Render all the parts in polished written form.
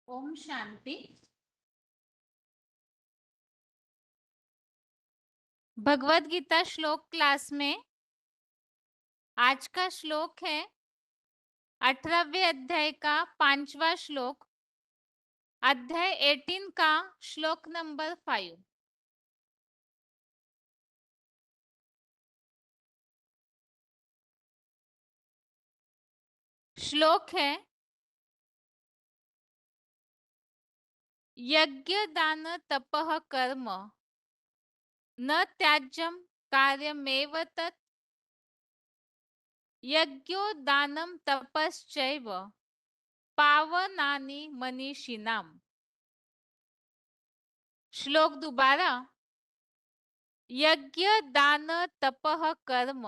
ओम शांति। भगवत गीता श्लोक क्लास में आज का श्लोक है 18वें अध्याय का 5वां श्लोक, अध्याय 18 का श्लोक नंबर 5। श्लोक है यज्ञ दान तपः कर्म न त्याज्यम कार्यमेव तत् यज्ञो दानम तपश्चैव पावनानि मनीषिणाम। श्लोक दोबारा। यज्ञ दान तपः कर्म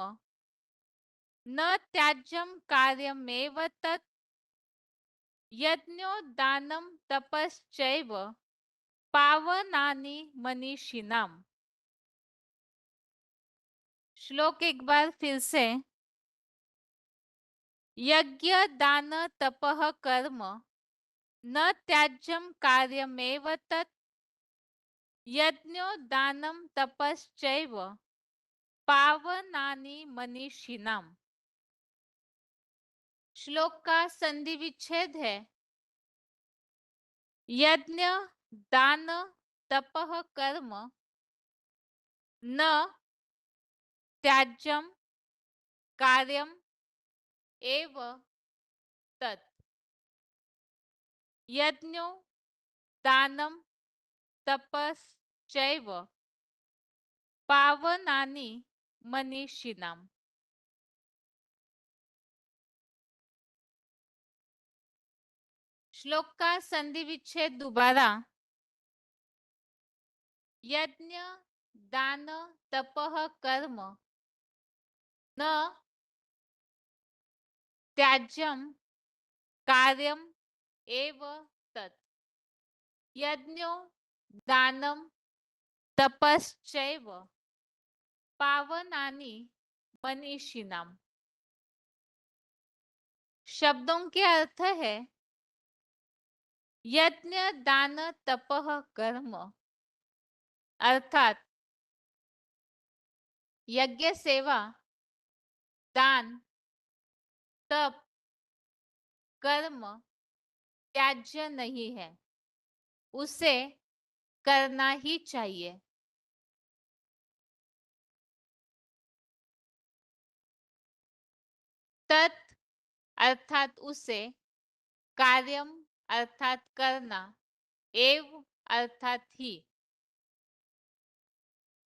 न त्याज्यम कार्यमेव तत् यज्ञो दानम तपश्चैव पावनानि मनीषिणाम। श्लोक एक बार फिर से। यज्ञ दान तपः कर्म न त्याज्यम कार्यमेव तत् यज्ञो दानम तपश्चैव पावनानि मनीषिणाम। श्लोक का संधि विच्छेद है यज्ञ दान तपः कर्म न त्याज्यम कार्यम एव तत् यज्ञो दानम तपश्चैव पावनानि मनीषिणाम। श्लोक का संधि विच्छेद दोबारा। यज्ञ दान तपः कर्म न त्याज्यम कार्यम एव तत् यज्ञो दानम तपश्चैव पावनानि मनीषिणाम। शब्दों के अर्थ है यज्ञ दान तपः कर्म अर्थात यज्ञ सेवा दान तप कर्म त्याज्य नहीं है, उसे करना ही चाहिए। तत् अर्थात उसे, कार्यम अर्थात करना, एव अर्थात ही।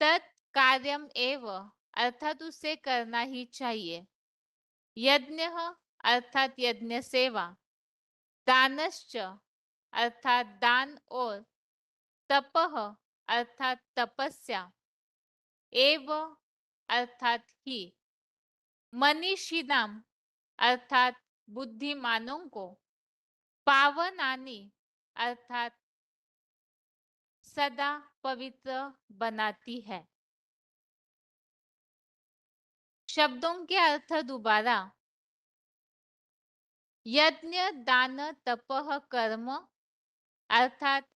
तत् कार्यम एव अर्थात उसे करना ही चाहिए। यज्ञ अर्थात यज्ञ सेवा, दानश्च अर्थात दान और तपः अर्थात तपस्या, एव अर्थात ही, मनीषिणाम अर्थात बुद्धिमानों को, पावनानि अर्थात सदा पवित्र बनाती है। शब्दों के अर्थ दोबारा। यज्ञ दान तपः कर्म अर्थात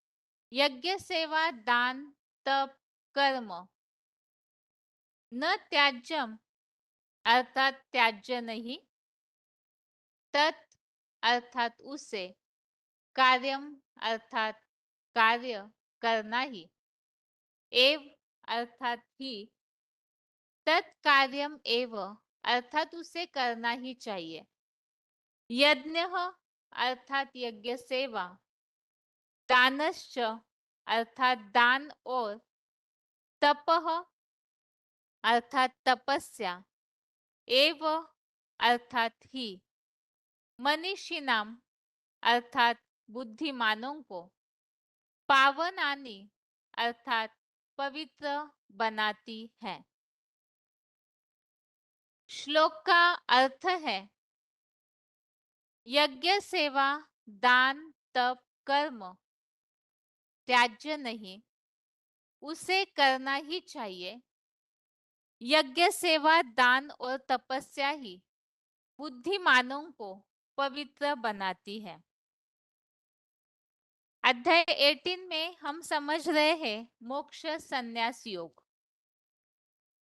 यज्ञ सेवा दान तप कर्म। न त्याज्यम अर्थात त्याज्य नहीं, तत् अर्थात उसे, कार्यम अर्थात कार्य करना ही, एव अर्थात ही, तत्कार्यम एव अर्थात उसे करना ही चाहिए। यज्ञ अर्थात यज्ञ सेवा, दानश्च अर्थात दान और तपः अर्थात तपस्या, एव अर्थात ही, मनीषिणाम अर्थात बुद्धिमानों को, पावनानि अर्थात पवित्र बनाती है। श्लोक का अर्थ है यज्ञ सेवा दान तप कर्म त्याज्य नहीं, उसे करना ही चाहिए। यज्ञ सेवा दान और तपस्या ही बुद्धिमानों को पवित्र बनाती है। अध्याय 18 में हम समझ रहे हैं मोक्ष संन्यास योग।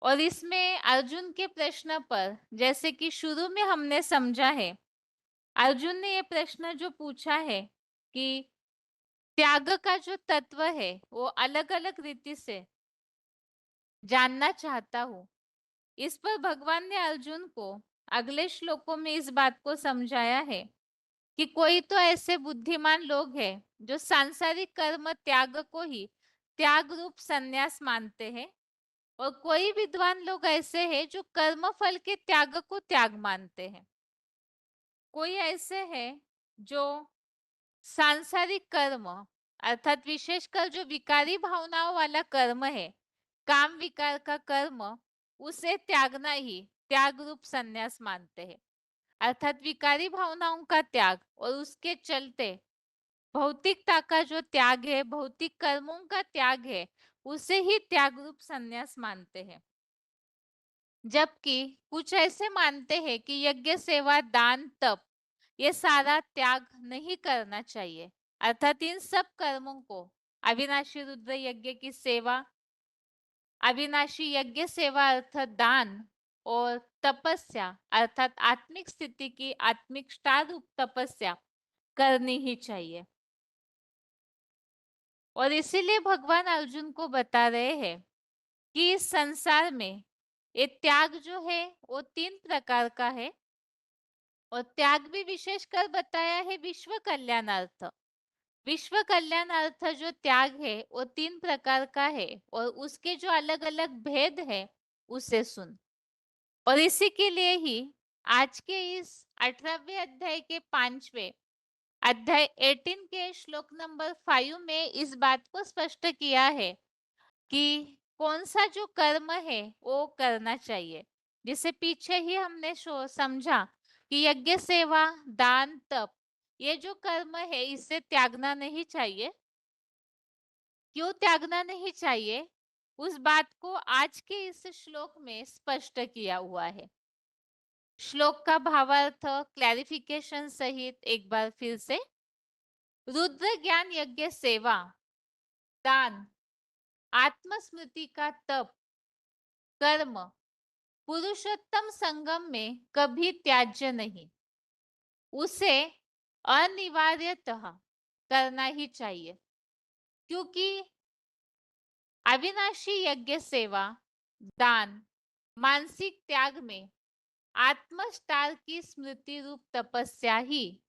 और इसमें अर्जुन के प्रश्न पर, जैसे कि शुरू में हमने समझा है, अर्जुन ने ये प्रश्न जो पूछा है कि त्याग का जो तत्व है वो अलग अलग रीति से जानना चाहता हूँ। इस पर भगवान ने अर्जुन को अगले श्लोकों में इस बात को समझाया है कि कोई तो ऐसे बुद्धिमान लोग हैं जो सांसारिक कर्म त्याग को ही त्याग रूप संन्यास मानते हैं, और कोई विद्वान लोग ऐसे हैं जो कर्म फल के त्याग को त्याग मानते हैं। कोई ऐसे हैं जो सांसारिक कर्म अर्थात विशेषकर जो विकारी भावनाओं वाला कर्म है, काम विकार का कर्म, उसे त्यागना ही त्याग रूप संन्यास मानते हैं। अर्थात विकारी भावनाओं का त्याग और उसके चलते भौतिकता का जो त्याग है, भौतिक कर्मों का त्याग है, उसे ही त्याग रूप संन्यास मानते हैं। जबकि कुछ ऐसे मानते हैं कि यज्ञ सेवा दान तप ये सारा त्याग नहीं करना चाहिए। अर्थात इन सब कर्मों को, अविनाशी रुद्र यज्ञ की सेवा, अविनाशी यज्ञ सेवा अर्थात दान, और तपस्या अर्थात आत्मिक स्थिति की आत्मिक रूप तपस्या करनी ही चाहिए। और इसीलिए भगवान अर्जुन को बता रहे हैं कि इस संसार में ये त्याग जो है वो 3 प्रकार का है, और त्याग भी विशेषकर बताया है विश्व कल्याणार्थ। विश्व कल्याणार्थ जो त्याग है वो 3 प्रकार का है, और उसके जो अलग अलग भेद है उसे सुन। और इसी के लिए ही आज के इस 18वें अध्याय के 5वें अध्याय 18 के श्लोक नंबर 5 में इस बात को स्पष्ट किया है कि कौन सा जो कर्म है वो करना चाहिए। जिसे पीछे ही हमने समझा कि यज्ञ सेवा दान तप ये जो कर्म है इसे त्यागना नहीं चाहिए। क्यों त्यागना नहीं चाहिए, उस बात को आज के इस श्लोक में स्पष्ट किया हुआ है। श्लोक का भावार्थ क्लैरिफिकेशन सहित एक बार फिर से। रुद्र ज्ञान यज्ञ सेवा दान आत्मस्मृति का तप कर्म पुरुषोत्तम संगम में कभी त्याज्य नहीं, उसे अनिवार्यतः करना ही चाहिए। क्योंकि अविनाशी यज्ञ सेवा दान मानसिक त्याग में आत्मस्टार की स्मृति रूप तपस्या ही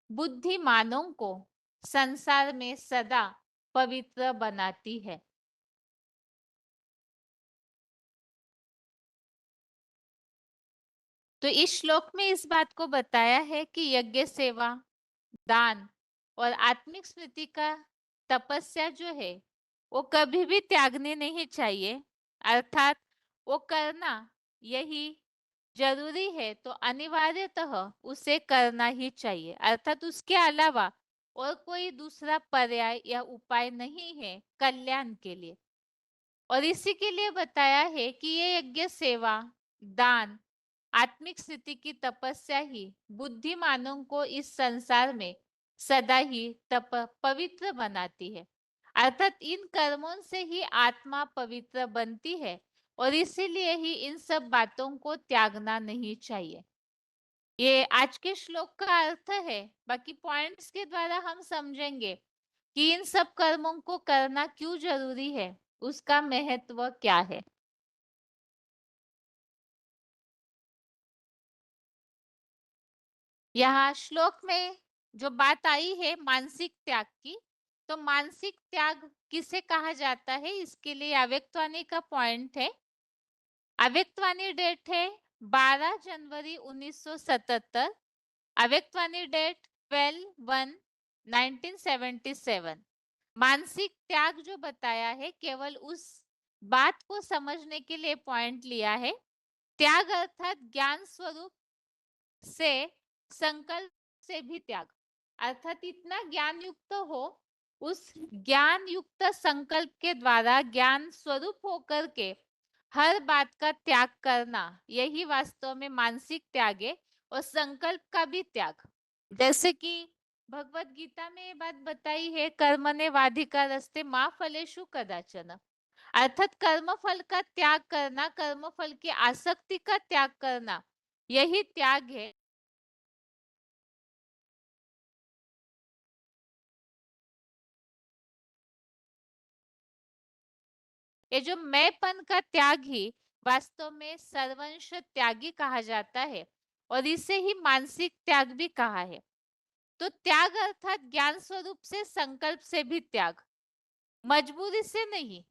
बुद्धिमानों को संसार में सदा पवित्र बनाती है। तो इस श्लोक में इस बात को बताया है कि यज्ञ सेवा दान और आत्मिक स्मृति का तपस्या जो है वो कभी भी त्यागनी नहीं चाहिए। अर्थात वो करना यही जरूरी है तो अनिवार्यतः उसे करना ही चाहिए। अर्थात उसके अलावा और कोई दूसरा पर्याय या उपाय नहीं है कल्याण के लिए। और इसी के लिए बताया है कि ये यज्ञ सेवा दान आत्मिक स्थिति की तपस्या ही बुद्धिमानों को इस संसार में सदा ही पवित्र बनाती है। अर्थात इन कर्मों से ही आत्मा पवित्र बनती है, और इसीलिए ही इन सब बातों को त्यागना नहीं चाहिए। ये आज के श्लोक का अर्थ है। बाकी पॉइंट्स के द्वारा हम समझेंगे कि इन सब कर्मों को करना क्यों जरूरी है, उसका महत्व क्या है। यहाँ श्लोक में जो बात आई है मानसिक त्याग की, तो मानसिक त्याग किसे कहा जाता है, इसके लिए अव्यक्तवाणी का पॉइंट है। अव्यक्तवाणी डेट है 12 जनवरी 1977। अव्यक्तवाणी डेट 12/1/1977। मानसिक त्याग जो बताया है केवल उस बात को समझने के लिए पॉइंट लिया है। त्याग अर्थात ज्ञान स्वरूप से संकल्प से भी त्याग, अर्थात इतना ज्ञान युक्त हो, उस ज्ञान युक्त संकल्प के द्वारा ज्ञान स्वरूप होकर के हर बात का त्याग करना, यही वास्तव में मानसिक त्याग है। और संकल्प का भी त्याग, जैसे कि भगवत गीता में ये बात बताई है, कर्मने वाधिकारस्ते मा फलेषु कदाचन। अर्थात कर्मफल का त्याग करना, कर्मफल की आसक्ति का त्याग करना, यही त्याग है। ये जो मैंपन का त्याग ही वास्तव में सर्वंश त्यागी कहा जाता है, और इसे ही मानसिक त्याग भी कहा है। तो त्याग अर्थात ज्ञान स्वरूप से, संकल्प से भी त्याग, मजबूरी से नहीं।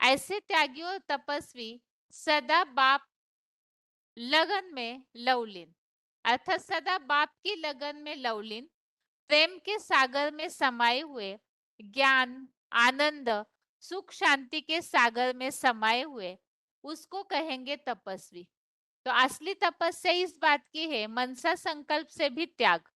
ऐसे त्यागी और तपस्वी सदा बाप लगन में लवलीन, अर्थात सदा बाप की लगन में लवलीन, प्रेम के सागर में समाये हुए, ज्ञान, आनंद, सुख, शांति के सागर में समाये हुए, उसको कहेंगे तपस्वी। तो असली तपस्या इस बात की है, मनसा संकल्प से भी त्याग।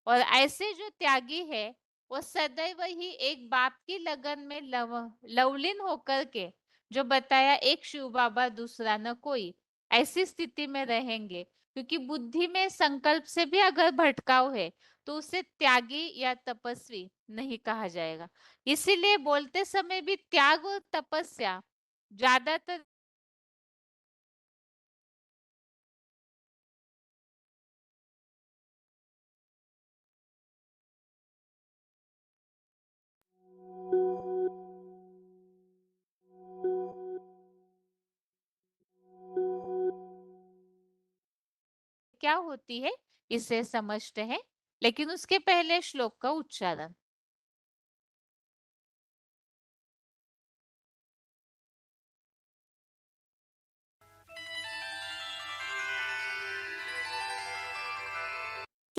और ऐसे जो त्यागी है, वो सदैव ही एक बाप की लगन में लवलीन होकर के, जो बताया एक शिव बाबा दूसरा न कोई, ऐसी स्थिति में रहेंगे। क्योंकि बुद्धि में संकल्प से भी अगर भटकाव है, तो उसे त्यागी या तपस्वी नहीं कहा जाएगा। इसीलिए बोलते समय भी त्याग और तपस्या ज्यादातर क्या होती है, इसे समझते हैं। लेकिन उसके पहले श्लोक का उच्चारण।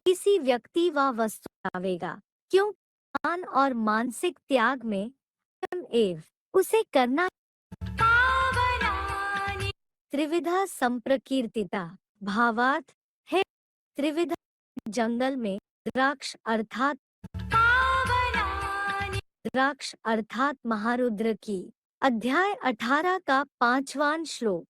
किसी व्यक्ति व वस्तु आवेगा, क्यों ज्ञान और मानसिक त्याग में स्वयं एव उसे करना। त्रिविधा संप्रकीर्तिता भावार्थ है। त्रिविधा जंगल में द्राक्ष अर्थात महारुद्र की। अध्याय 18 का 5वां श्लोक।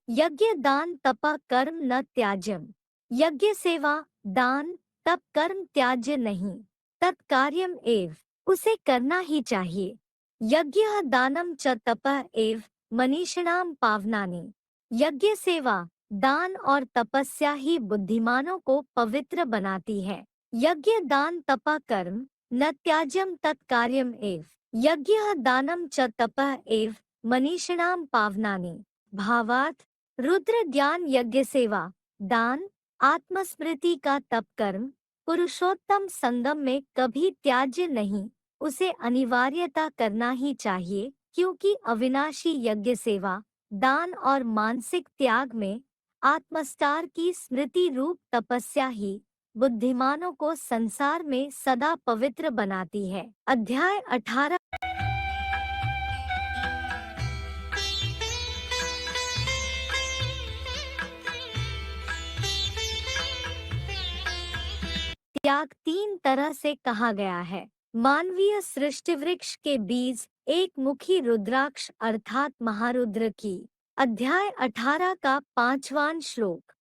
यज्ञ दान तप कर्म न त्याज्यम। यज्ञ सेवा दान तप कर्म त्याज्य नहीं, तत्कार्यम एव उसे करना ही चाहिए। यज्ञ दानम च तप एव मनीषिणाम पावनानि। यज्ञ सेवा दान और तपस्या ही बुद्धिमानों को पवित्र बनाती है। यज्ञ दान तप कर्म न त्याज्यम तत्कार्यम एव। यज्ञ दानम च तप एव मनीषिणाम पावनानि। भावार्थ रुद्र ज्ञान यज्ञ सेवा दान आत्मस्मृति का तप कर्म पुरुषोत्तम संगम में कभी त्याज्य नहीं, उसे अनिवार्यता करना ही चाहिए। क्योंकि अविनाशी यज्ञ सेवा दान और मानसिक त्याग में आत्मस्तार की स्मृति रूप तपस्या ही बुद्धिमानों को संसार में सदा पवित्र बनाती है। अध्याय 18। त्याग 3 तरह से कहा गया है। मानवीय सृष्टि वृक्ष के बीज एक मुखी रुद्राक्ष अर्थात महारुद्र की। अध्याय 18 का 5वां श्लोक।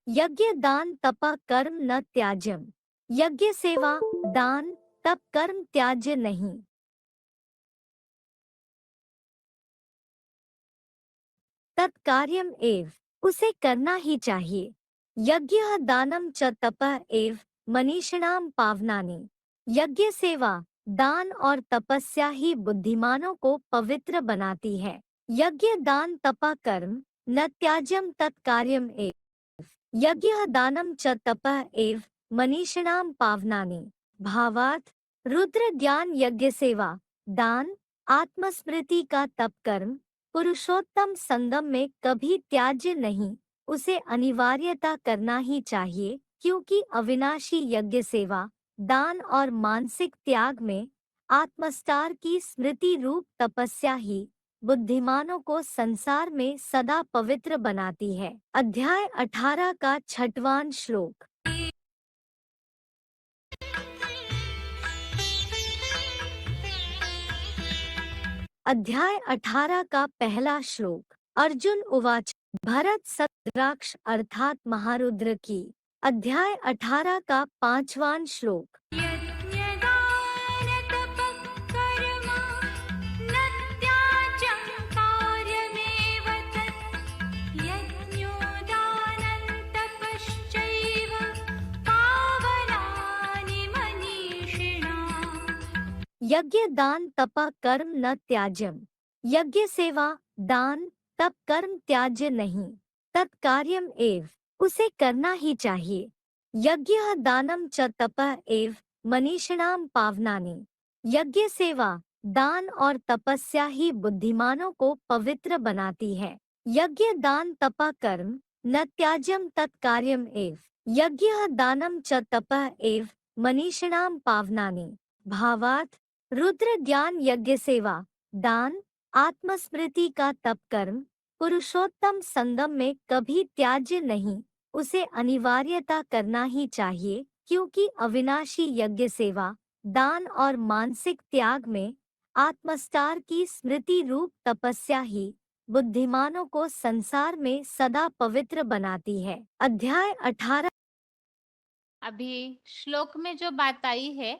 यज्ञ दान तप कर्म न त्याज्यम। यज्ञ सेवा दान तप कर्म त्याज्य नहीं, तत्कार्यम एव उसे करना ही चाहिए। यज्ञ दानम च तप एव मनीषिणाम पावनानि। यज्ञ सेवा दान और तपस्या ही बुद्धिमानों को पवित्र बनाती है। यज्ञ दान तप कर्म न त्याज्यम तत्कार्यम एव। यज्ञ दानम च तप एव मनीषिणाम पावनानि। भावार्थ रुद्र ज्ञान यज्ञ सेवा दान आत्मस्मृति का तप कर्म पुरुषोत्तम संगम में कभी त्याज्य नहीं, उसे अनिवार्यता करना ही चाहिए, क्योंकि अविनाशी यज्ञ सेवा, दान और मानसिक त्याग में आत्मस्तार की स्मृति रूप तपस्या ही बुद्धिमानों को संसार में सदा पवित्र बनाती है। अध्याय 18 का 6वां श्लोक। अध्याय 18 का पहला श्लोक। अर्जुन उवाच भरत सद्राक्ष अर्थात महारुद्र की। अध्याय 18 का 5वां श्लोक। यज्ञ दान तप कर्म न त्याज्यम। यज्ञ सेवा दान तप कर्म त्याज्य नहीं, तत्कार्यम एव उसे करना ही चाहिए। यज्ञ दानम च तपः एव मनीषिणाम पावनानि। यज्ञ सेवा दान और तपस्या ही बुद्धिमानों को पवित्र बनाती है। यज्ञ दान तप कर्म न त्याज्यम तत्कार्यम एव। यज्ञ दानम च तपः एव मनीषिणाम पावनानि। भावार्थ रुद्र ज्ञान यज्ञ सेवा दान आत्मस्मृति का तप कर्म पुरुषोत्तम संगम में कभी त्याज्य नहीं, उसे अनिवार्यता करना ही चाहिए, क्योंकि अविनाशी यज्ञ सेवा दान और मानसिक त्याग में आत्मस्तार की स्मृति रूप तपस्या ही बुद्धिमानों को संसार में सदा पवित्र बनाती है। अध्याय 18। अभी श्लोक में जो बात आई है,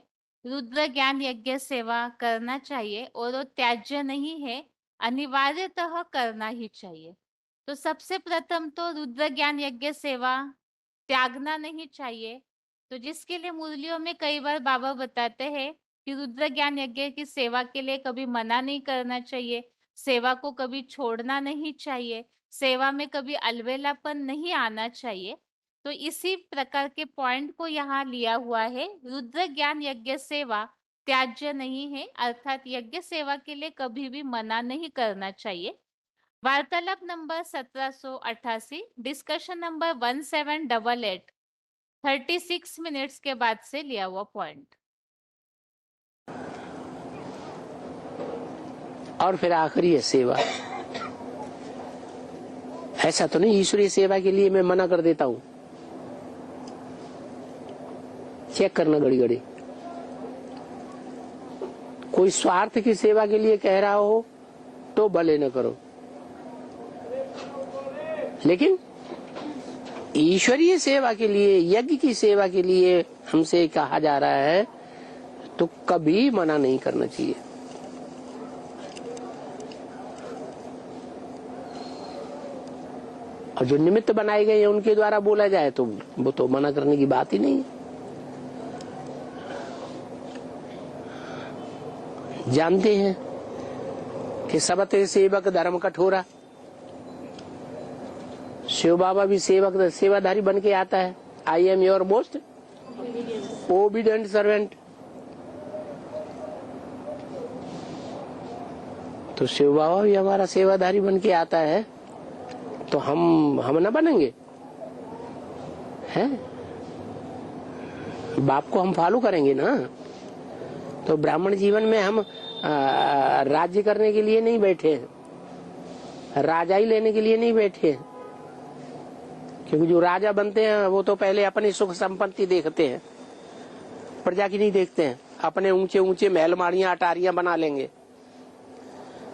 रुद्र ज्ञान यज्ञ सेवा करना चाहिए और वो त्याज्य नहीं है, अनिवार्यतः करना ही चाहिए। तो सबसे प्रथम तो रुद्र ज्ञान यज्ञ सेवा त्यागना नहीं चाहिए। तो जिसके लिए मुरलियों में कई बार बाबा बताते हैं कि रुद्र ज्ञान यज्ञ की सेवा के लिए कभी मना नहीं करना चाहिए, सेवा को कभी छोड़ना नहीं चाहिए, सेवा में कभी अलवेलापन नहीं आना चाहिए। तो इसी प्रकार के पॉइंट को यहाँ लिया हुआ है। रुद्र ज्ञान यज्ञ सेवा त्याज्य नहीं है, अर्थात यज्ञ सेवा के लिए कभी भी मना नहीं करना चाहिए। वार्तालाप नंबर 1788, डिस्कशन नंबर 1788, 36 मिनट्स के बाद से लिया हुआ पॉइंट। और फिर आखिरी है सेवा। ऐसा तो नहीं ईश्वरीय सेवा के लिए मैं मना कर देता हूं। चेक करना घड़ी घड़ी। कोई स्वार्थ की सेवा के लिए कह रहा हो तो भले न करो, लेकिन ईश्वरीय सेवा के लिए, यज्ञ की सेवा के लिए हमसे कहा जा रहा है तो कभी मना नहीं करना चाहिए। और जो निमित्त बनाए गए हैं उनके द्वारा बोला जाए तो वो तो मना करने की बात ही नहीं है। जानते हैं कि सबत सेवक धर्म कठोरा। शिव बाबा भी सेवाधारी बन के आता है। I am your most obedient servant. तो शिव बाबा भी हमारा सेवाधारी बन के आता है, तो हम न बनेंगे हैं? बाप को हम फॉलो करेंगे ना। तो ब्राह्मण जीवन में हम राज्य करने के लिए नहीं बैठे हैं, राजाई लेने के लिए नहीं बैठे हैं। क्योंकि जो राजा बनते हैं वो तो पहले अपनी सुख संपत्ति देखते हैं, प्रजा की नहीं देखते हैं। अपने ऊंचे ऊंचे महल माड़ियां अटारियां बना लेंगे,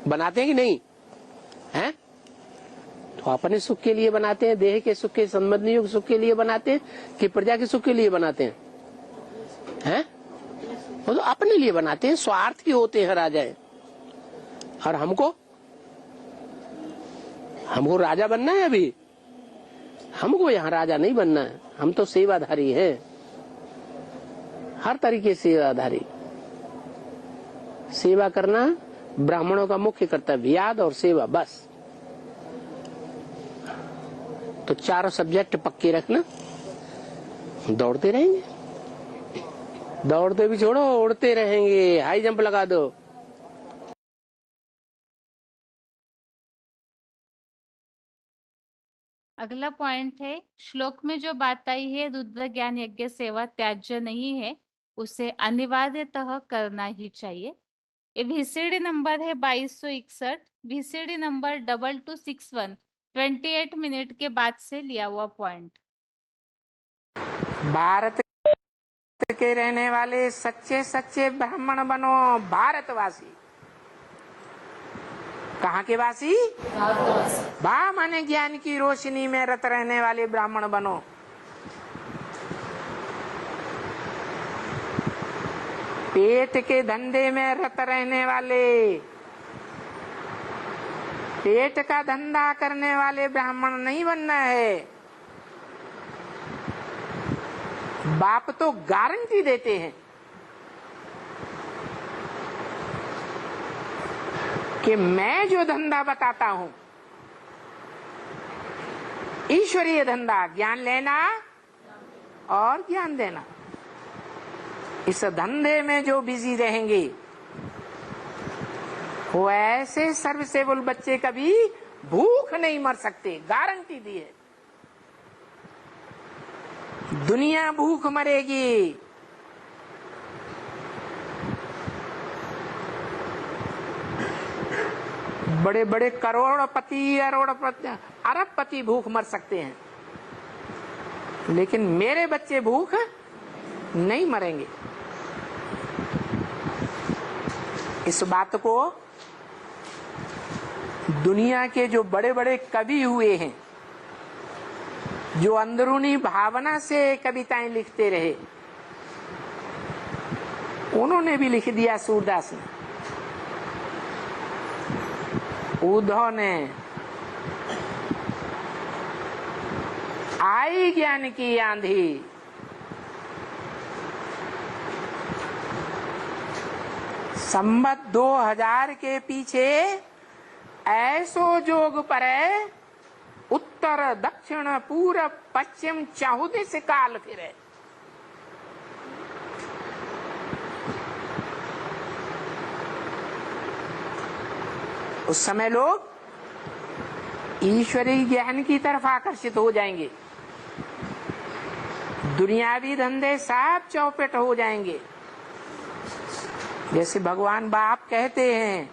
बनाते हैं कि नहीं हैं? तो अपने सुख के लिए बनाते हैं, देह के सुख के, संबंधियों के सुख के लिए बनाते हैं कि प्रजा के सुख के लिए बनाते हैं? हैं? वो तो अपने लिए बनाते हैं, स्वार्थ की होते हैं राजाएं। और हमको राजा बनना है। अभी हमको यहाँ राजा नहीं बनना है, हम तो सेवाधारी हैं, हर तरीके से सेवाधारी। सेवा करना ब्राह्मणों का मुख्य कर्तव्य, याद और सेवा, बस। तो चारों सब्जेक्ट पक्के रखना, दौड़ते रहेंगे। दौड़ते भी छोड़ो, उड़ते रहेंगे। हाई जंप लगा दो। अगला पॉइंट है, श्लोक में जो बात आई है रुद्र ज्ञान यज्ञ सेवा त्याज्य नहीं है, उसे अनिवार्यतः करना ही चाहिए। ये VCD नंबर है 2261, VCD नंबर 2261, 28 मिनट के बाद से लिया हुआ पॉइंट। भारत के रहने वाले सच्चे सच्चे ब्राह्मण बनो, भारतवासी। कहाँ के वासी? भा माने ज्ञान की रोशनी में रत रहने वाले ब्राह्मण बनो। पेट के धंधे में रत रहने वाले, पेट का धंधा करने वाले ब्राह्मण नहीं बनना है। बाप तो गारंटी देते हैं कि मैं जो धंधा बताता हूं, ईश्वरीय धंधा, ज्ञान लेना और ज्ञान देना, इस धंधे में जो बिजी रहेंगे वो ऐसे सर्विसेबल बच्चे कभी भूख नहीं मर सकते, गारंटी दी है। दुनिया भूख मरेगी, बड़े बड़े करोड़पति, अरबपति भूख मर सकते हैं, लेकिन मेरे बच्चे भूख नहीं मरेंगे। इस बात को दुनिया के जो बड़े बड़े कवि हुए हैं, जो अंदरूनी भावना से कविताएं लिखते रहे, उन्होंने भी लिख दिया। सूरदास ने, उद्धव ने, आई ज्ञान की आंधी, संवत 2000 के पीछे ऐसो जोग परे, उत्तर दक्षिण पूरब पश्चिम चाहुदे से काल फिरे। उस समय लोग ईश्वरीय ज्ञान की तरफ आकर्षित हो जाएंगे, दुनियावी धंधे सब चौपट हो जाएंगे। जैसे भगवान बाप कहते हैं,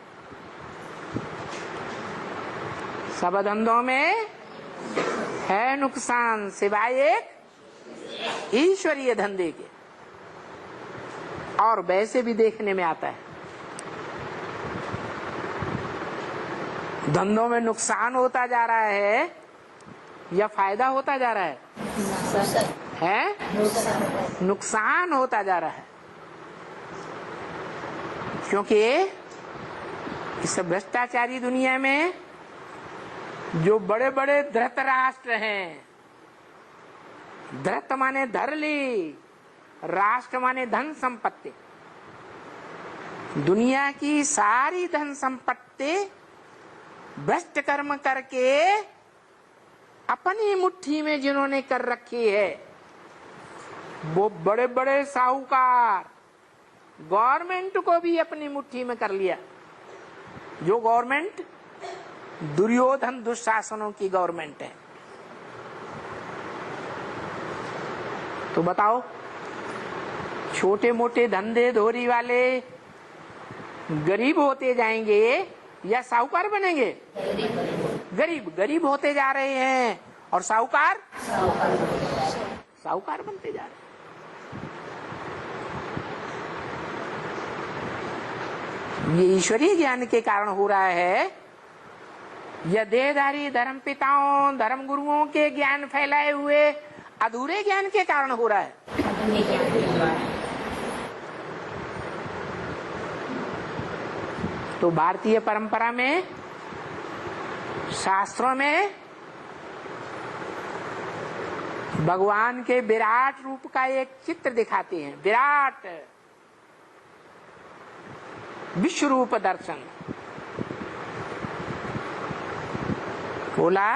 सब धंधों में है नुकसान सिवाय एक ईश्वरीय धंधे के। और वैसे भी देखने में आता है, धंधों में नुकसान होता जा रहा है या फायदा होता जा रहा है? नुकसान होता जा रहा है, क्योंकि इस भ्रष्टाचारी दुनिया में जो बड़े बड़े धृतराष्ट्र हैं, धृत माने धरली, राष्ट्र माने धन संपत्ति, दुनिया की सारी धन संपत्ति भ्रष्ट कर्म करके अपनी मुट्ठी में जिन्होंने कर रखी है, वो बड़े बड़े साहूकार, गवर्नमेंट को भी अपनी मुट्ठी में कर लिया। जो गवर्नमेंट दुर्योधन दुशासनों की गवर्नमेंट है। तो बताओ, छोटे मोटे धंधे धोरी वाले गरीब होते जाएंगे या साहूकार बनेंगे? गरीब गरीब होते जा रहे हैं और साहूकार साहूकार बनते जा रहे हैं। ये ईश्वरीय ज्ञान के कारण हो रहा है या देहधारी धर्म पिताओं, धर्म गुरुओं के ज्ञान फैलाए हुए अधूरे ज्ञान के कारण हो रहा है? तो भारतीय परंपरा में, शास्त्रों में भगवान के विराट रूप का एक चित्र दिखाते हैं। विराट विश्व रूप दर्शन। बोला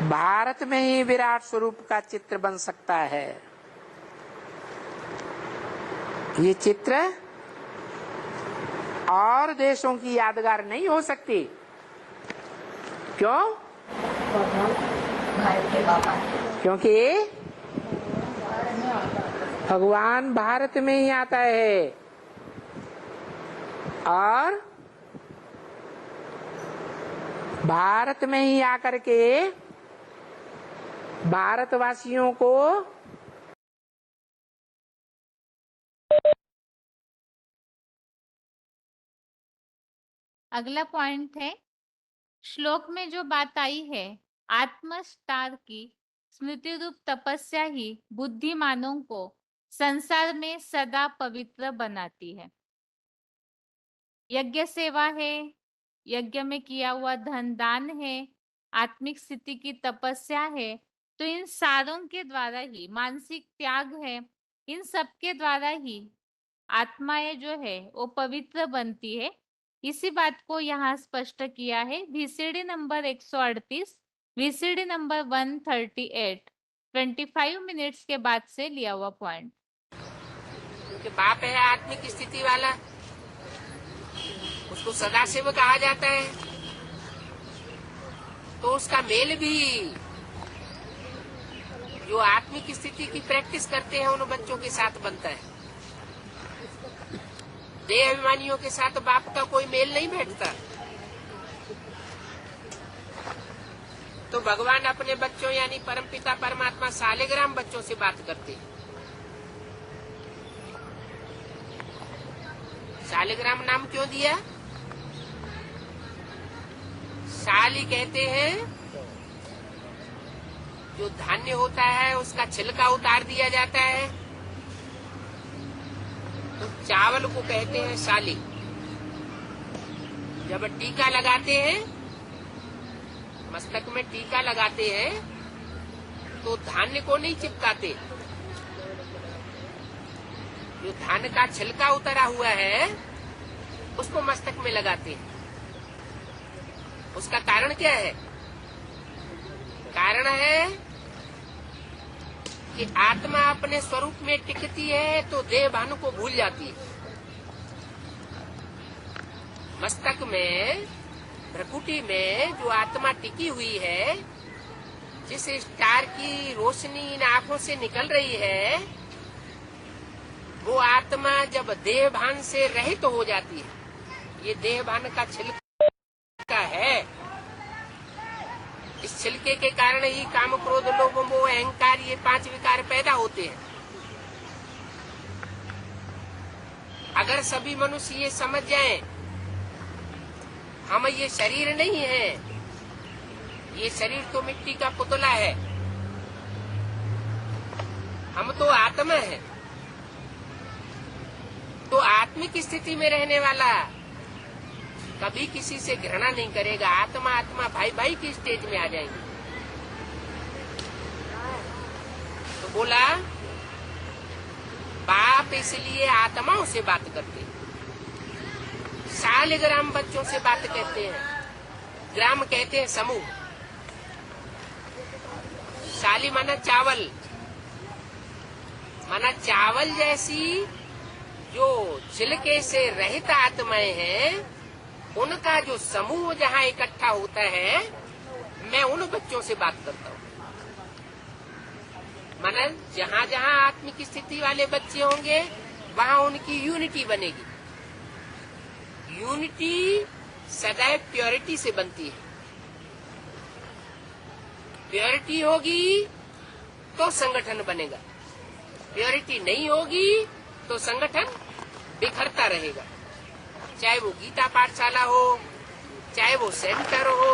भारत में ही विराट स्वरूप का चित्र बन सकता है। ये चित्र और देशों की यादगार नहीं हो सकती। क्यों? क्योंकि भगवान भारत में ही आता है और भारत में ही आकर के भारतवासियों को अगला पॉइंट है, श्लोक में जो बात आई है, आत्मस्तार की स्मृति रूप तपस्या ही बुद्धिमानों को संसार में सदा पवित्र बनाती है। यज्ञ सेवा है, यज्ञ में किया हुआ धन दान है, आत्मिक स्थिति की तपस्या है, तो इन सारों के द्वारा ही मानसिक त्याग है, इन सब के द्वारा ही आत्माएं जो है वो पवित्र बनती है। इसी बात को यहाँ स्पष्ट किया है VCD number 138, VCD number 138, 25 minutes के बाद से लिया हुआ पॉइंट। क्योंकि बाप है आत्मिक स्थिति वाला, उसको सदाशिव कहा जाता है, तो उसका मेल भी जो आत्मिक स्थिति की प्रैक्टिस करते हैं उन बच्चों के साथ बनता है। देह अभिमानियों के साथ बाप का कोई मेल नहीं बैठता। तो भगवान अपने बच्चों यानी परमपिता परमात्मा शालिग्राम बच्चों से बात करते हैं। शालिग्राम नाम क्यों दिया? शाली कहते हैं जो धान्य होता है उसका छिलका उतार दिया जाता है, तो चावल को कहते हैं शाली। जब टीका लगाते हैं, मस्तक में टीका लगाते हैं, तो धान्य को नहीं चिपकाते, जो धान का छिलका उतरा हुआ है उसको मस्तक में लगाते हैं। उसका कारण क्या है? कारण है कि आत्मा अपने स्वरूप में टिकती है तो देह भान को भूल जाती है। मस्तक में, भ्रकुटी में जो आत्मा टिकी हुई है, जिस स्टार की रोशनी इन आंखों से निकल रही है, वो आत्मा जब देह भान से रहित हो जाती है, ये देह भान का छिलका है, इस छिलके के कारण ही काम क्रोध लोभ मोह अहंकार ये 5 विकार पैदा होते हैं। अगर सभी मनुष्य ये समझ जाएं, हम ये शरीर नहीं है, ये शरीर तो मिट्टी का पुतला है, हम तो आत्मा है, तो आत्मिक स्थिति में रहने वाला कभी किसी से घृणा नहीं करेगा। आत्मा आत्मा भाई भाई की स्टेज में आ जाएंगे। तो बोला बाप इसलिए आत्माओं से बात करते हैं, शालिग्राम बच्चों से बात कहते हैं। ग्राम कहते हैं समूह, शाली माना चावल, माना चावल जैसी जो छिलके से रहित आत्माएं हैं, उनका जो समूह जहाँ इकट्ठा होता है, मैं उन बच्चों से बात करता हूँ। माना जहाँ जहाँ आत्मिक स्थिति वाले बच्चे होंगे वहाँ उनकी यूनिटी बनेगी। यूनिटी सदैव प्योरिटी से बनती है। प्योरिटी होगी तो संगठन बनेगा, प्योरिटी नहीं होगी तो संगठन बिखरता रहेगा। चाहे वो गीता पाठशाला हो, चाहे वो सेंटर हो,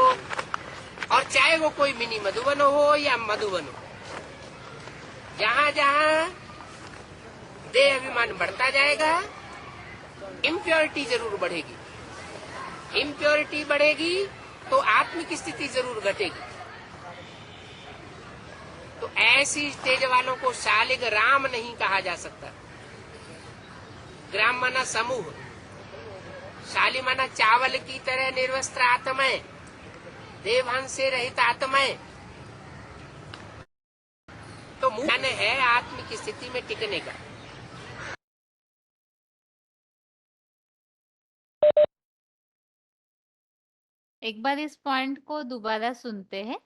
और चाहे वो कोई मिनी मधुबन हो या मधुबन हो, जहाँ जहाँ देह अभिमान बढ़ता जाएगा, इम्प्योरिटी जरूर बढ़ेगी। इम्प्योरिटी बढ़ेगी तो आत्मिक स्थिति जरूर घटेगी। तो ऐसी स्टेज वालों को शालिग्राम नहीं कहा जा सकता। ग्राम माना समूह, शाली माना चावल की तरह निर्वस्त्र आत्माएं, देवभान से रहित आत्माएं। तो मूल है आत्मिक स्थिति में टिकने का। एक बार इस पॉइंट को दोबारा सुनते हैं।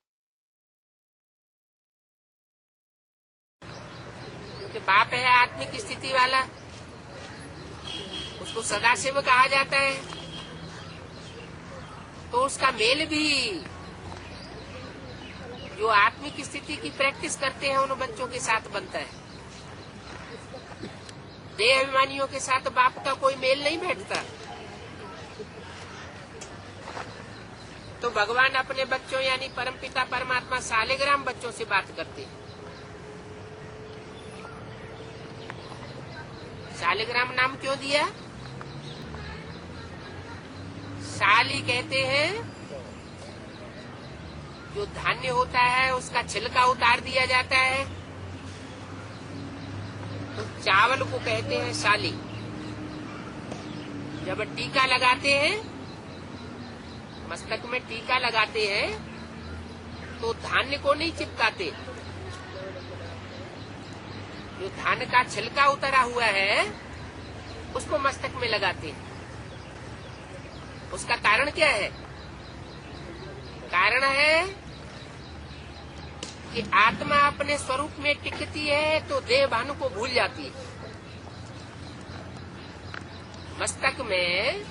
बाप है आत्मिक स्थिति वाला, उसको सदाशिव कहा जाता है, तो उसका मेल भी जो आत्मिक स्थिति की प्रैक्टिस करते हैं उन बच्चों के साथ बनता है। देह अभिमानियों के साथ बाप का कोई मेल नहीं बैठता। तो भगवान अपने बच्चों यानी परमपिता परमात्मा शालिग्राम बच्चों से बात करते हैं। शालिग्राम नाम क्यों दिया? शाली कहते हैं जो धान्य होता है उसका छिलका उतार दिया जाता है, तो चावल को कहते हैं शाली। जब टीका लगाते हैं, मस्तक में टीका लगाते हैं, तो धान्य को नहीं चिपकाते, जो धान का छिलका उतरा हुआ है उसको मस्तक में लगाते हैं। उसका कारण क्या है? कारण है कि आत्मा अपने स्वरूप में टिकती है तो देह भानु को भूल जाती है। मस्तक में,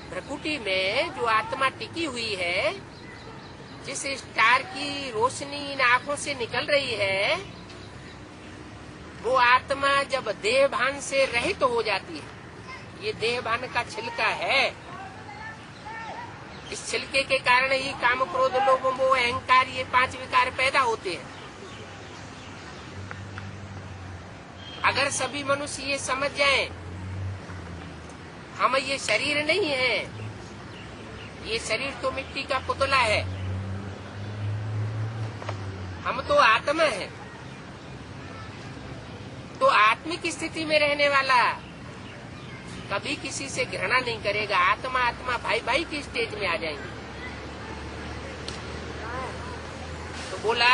भ्रकुटी में जो आत्मा टिकी हुई है, जिस स्टार की रोशनी इन आंखों से निकल रही है, वो आत्मा जब देह भान से रहित हो जाती है, ये देह भान का छिलका है, इस छिलके के कारण ही काम क्रोध लोभ मोह अहंकार ये 5 विकार पैदा होते हैं। अगर सभी मनुष्य ये समझ जाएं, हम ये शरीर नहीं है, ये शरीर तो मिट्टी का पुतला है, हम तो आत्मा है, तो आत्मिक स्थिति में रहने वाला कभी किसी से घृणा नहीं करेगा। आत्मा आत्मा भाई भाई की स्टेज में आ जाएंगे। तो बोला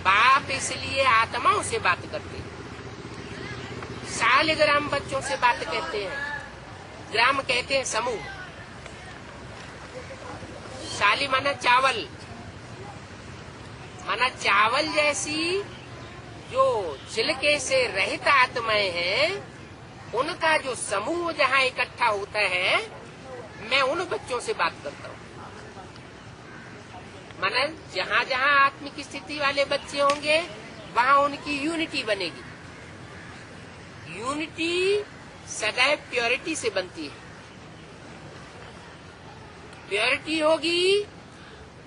बाप इसलिए आत्माओं से बात करते हैं, शालिग्राम बच्चों से बात कहते हैं। ग्राम कहते हैं समूह, शाली माना चावल, माना चावल जैसी जो छिलके से रहित आत्माएं हैं, उनका जो समूह जहाँ इकट्ठा होता है, मैं उन बच्चों से बात करता हूँ। माना जहाँ जहाँ आत्मिक स्थिति वाले बच्चे होंगे वहाँ उनकी यूनिटी बनेगी। यूनिटी सदैव प्योरिटी से बनती है। प्योरिटी होगी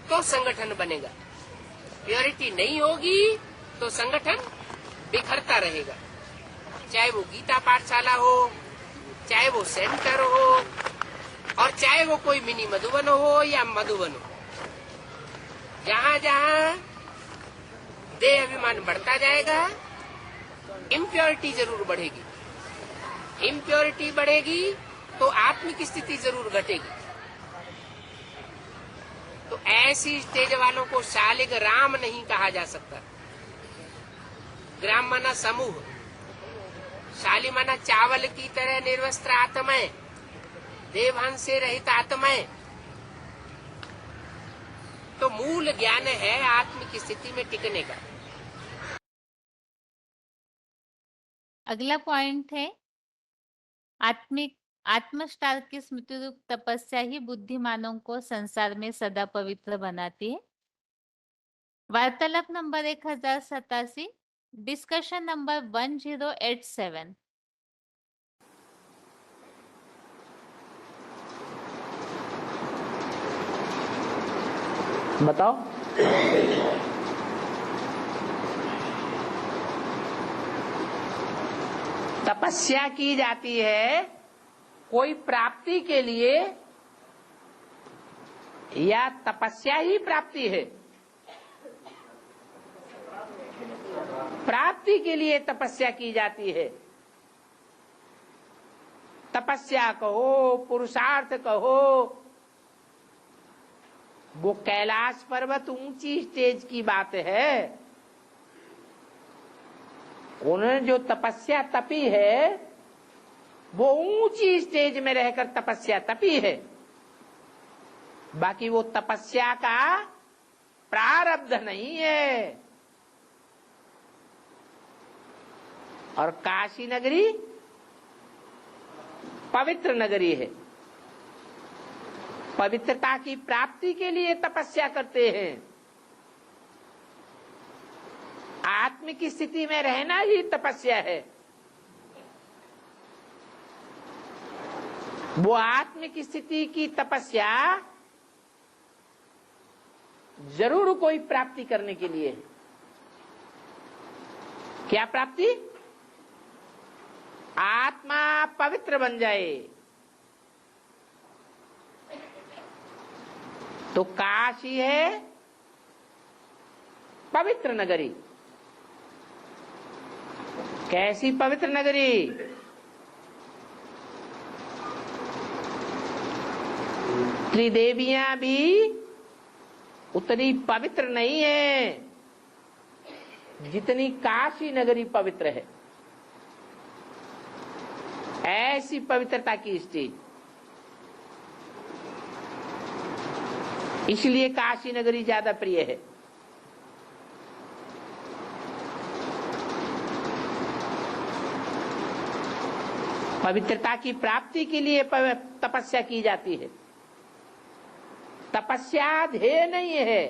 तो संगठन बनेगा, प्योरिटी नहीं होगी तो संगठन बिखरता रहेगा। चाहे वो गीता पाठशाला हो, चाहे वो सेंटर हो, और चाहे वो कोई मिनी मधुबन हो या मधुबन हो, जहाँ जहाँ देह अभिमान बढ़ता जाएगा, इम्प्योरिटी जरूर बढ़ेगी। इम्प्योरिटी बढ़ेगी तो आत्मिक स्थिति जरूर घटेगी। तो ऐसी स्टेज वालों को शालिग्राम नहीं कहा जा सकता। ग्राम माना समूह, शाली माना चावल की तरह निर्वस्त्र आत्माएं, देवभान से रहित आत्माएं। तो मूल ज्ञान है आत्मिक स्थिति में टिकने का। अगला पॉइंट है आत्मस्टार की स्मृति रूप तपस्या ही बुद्धिमानों को संसार में सदा पवित्र बनाती है। वार्तालाप नंबर 1087, डिस्कशन नंबर 1087। बताओ। तपस्या की जाती है कोई प्राप्ति के लिए, या तपस्या ही प्राप्ति है? प्राप्ति के लिए तपस्या की जाती है। तपस्या कहो, पुरुषार्थ कहो, वो कैलाश पर्वत ऊंची स्टेज की बात है। उन्होंने जो तपस्या तपी है वो ऊंची स्टेज में रहकर तपस्या तपी है। बाकी वो तपस्या का प्रारब्ध नहीं है। और काशी नगरी पवित्र नगरी है। पवित्रता की प्राप्ति के लिए तपस्या करते हैं। आत्मिक स्थिति में रहना ही तपस्या है। वो आत्मिक स्थिति की तपस्या जरूर कोई प्राप्ति करने के लिए है। क्या प्राप्ति? आत्मा पवित्र बन जाए। तो काशी है पवित्र नगरी। कैसी पवित्र नगरी? त्रिदेवियां भी उतनी पवित्र नहीं है जितनी काशी नगरी पवित्र है। ऐसी पवित्रता की स्टेज, इसलिए काशी नगरी ज्यादा प्रिय है। पवित्रता की प्राप्ति के लिए तपस्या की जाती है। तपस्या ध्येय नहीं है।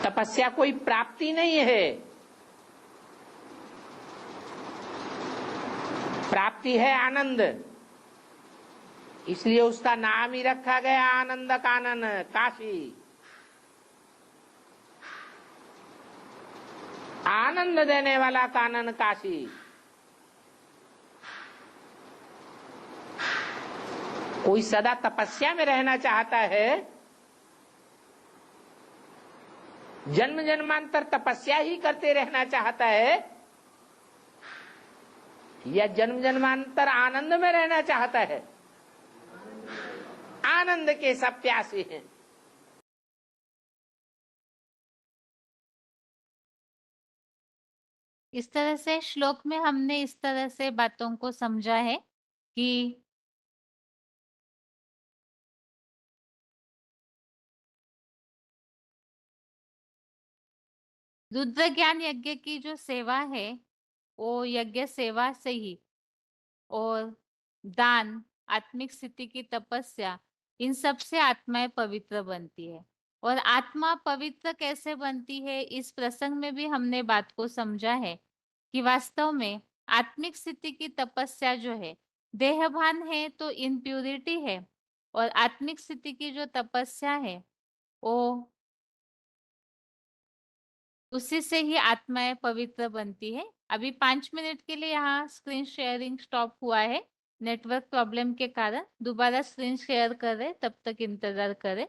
तपस्या कोई प्राप्ति नहीं है। प्राप्ति है आनंद। इसलिए उसका नाम ही रखा गया आनंद कानन काशी। आनंद देने वाला कानन काशी। कोई सदा तपस्या में रहना चाहता है, जन्म जन्मांतर तपस्या ही करते रहना चाहता है, या जन्म जन्मांतर आनंद में रहना चाहता है? आनंद के सब प्यासे हैं। इस तरह से श्लोक में हमने इस तरह से बातों को समझा है कि रुद्र ज्ञान यज्ञ की जो सेवा है वो यज्ञ सेवा से ही, और दान, आत्मिक स्थिति की तपस्या, इन सब से आत्माएं पवित्र बनती है। और आत्मा पवित्र कैसे बनती है, इस प्रसंग में भी हमने बात को समझा है कि वास्तव में आत्मिक स्थिति की तपस्या जो है, देहभान है तो इम्प्यूरिटी है, और आत्मिक स्थिति की जो तपस्या है वो उसी से ही आत्माएं पवित्र बनती है। अभी 5 मिनट के लिए यहाँ स्क्रीन शेयरिंग स्टॉप हुआ है नेटवर्क प्रॉब्लम के कारण। दोबारा स्क्रीन शेयर करें, तब तक इंतजार करें।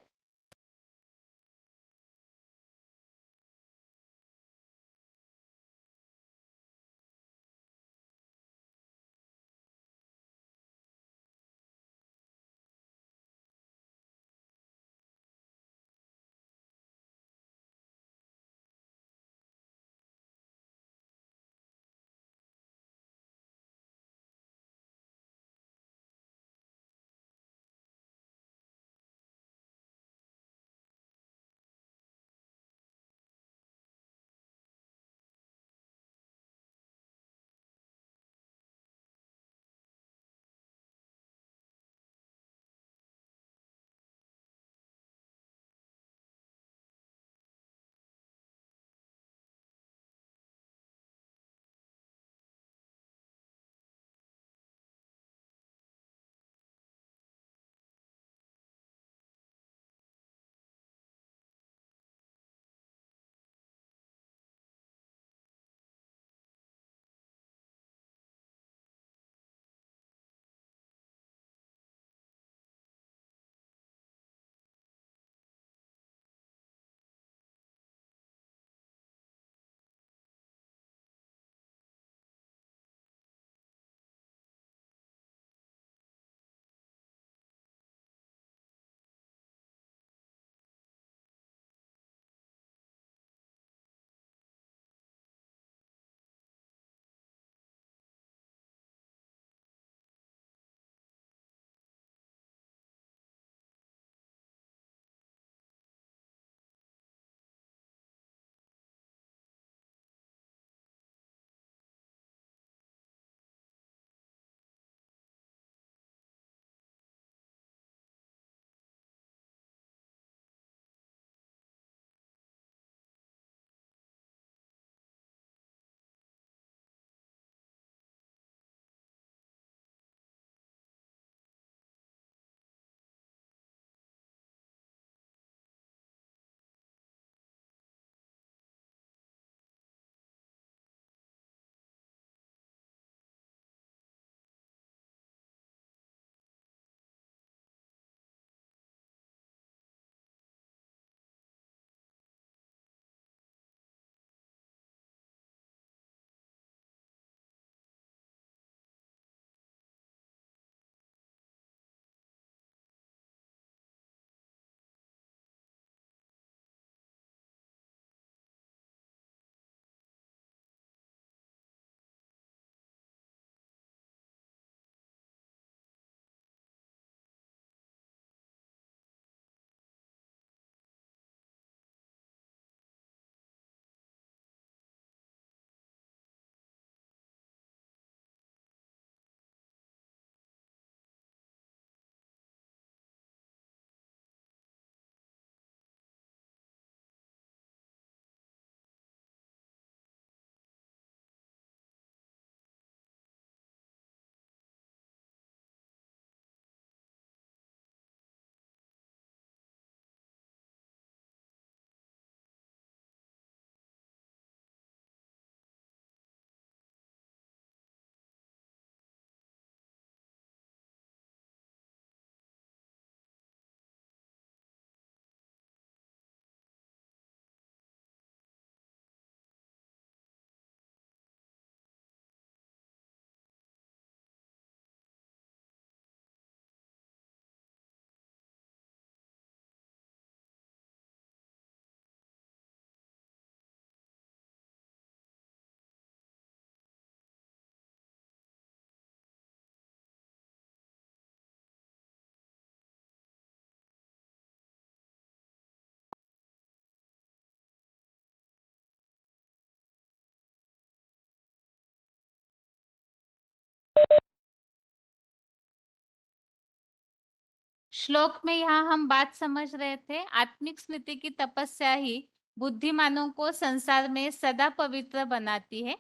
श्लोक में यहाँ हम बात समझ रहे थे, आत्मिक स्मृति की तपस्या ही बुद्धिमानों को संसार में सदा पवित्र बनाती है।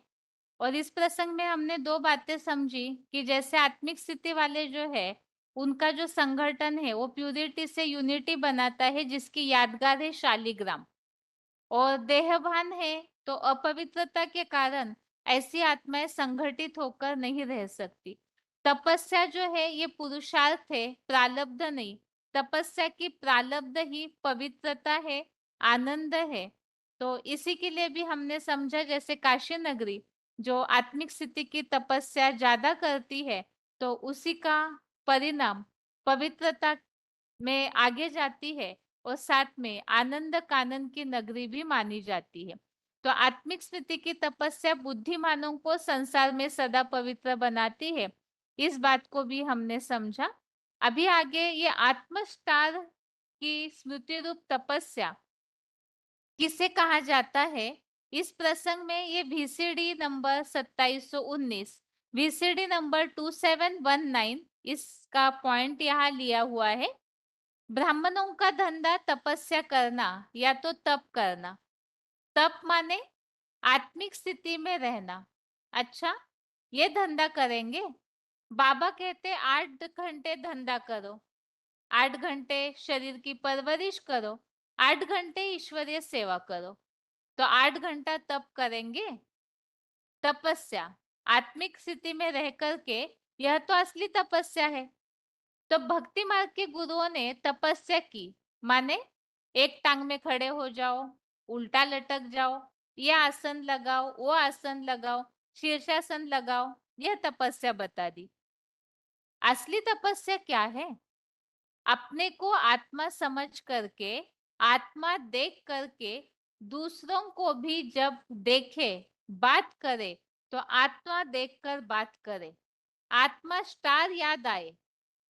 और इस प्रसंग में हमने दो बातें समझी कि जैसे आत्मिक स्थिति वाले जो है उनका जो संगठन है वो प्यूरिटी से यूनिटी बनाता है, जिसकी यादगार है शालिग्राम। और देहभान है तो अपवित्रता के कारण ऐसी आत्माएं संगठित होकर नहीं रह सकती। तपस्या जो है ये पुरुषार्थ है, प्रालब्ध नहीं। तपस्या की प्रालब्ध ही पवित्रता है, आनंद है। तो इसी के लिए भी हमने समझा, जैसे काशी नगरी जो आत्मिक स्थिति की तपस्या ज्यादा करती है तो उसी का परिणाम पवित्रता में आगे जाती है, और साथ में आनंद कानन की नगरी भी मानी जाती है। तो आत्मिक स्मृति की तपस्या बुद्धिमानों को संसार में सदा पवित्र बनाती है, इस बात को भी हमने समझा। अभी आगे ये आत्मस्टार की स्मृति रूप तपस्या किसे कहा जाता है, इस प्रसंग में ये VCD नंबर 2719, VCD नंबर 2719, इसका पॉइंट यहाँ लिया हुआ है। ब्राह्मणों का धंधा तपस्या करना या तो तप करना। तप माने आत्मिक स्थिति में रहना। अच्छा, ये धंधा करेंगे। बाबा कहते 8 घंटे धंधा करो, 8 घंटे शरीर की परवरिश करो, 8 घंटे ईश्वरीय सेवा करो। तो 8 घंटा तप करेंगे, तपस्या आत्मिक स्थिति में रह करके, यह तो असली तपस्या है। तो भक्ति मार्ग के गुरुओं ने तपस्या की माने एक टांग में खड़े हो जाओ, उल्टा लटक जाओ, ये आसन लगाओ, वो आसन लगाओ, शीर्षासन लगाओ, यह तपस्या बता दी। असली तपस्या क्या है? अपने को आत्मा समझ करके, आत्मा देख करके दूसरों को भी जब देखे, बात करे, तो आत्मा देखकर बात करे। आत्मा स्टार याद आए।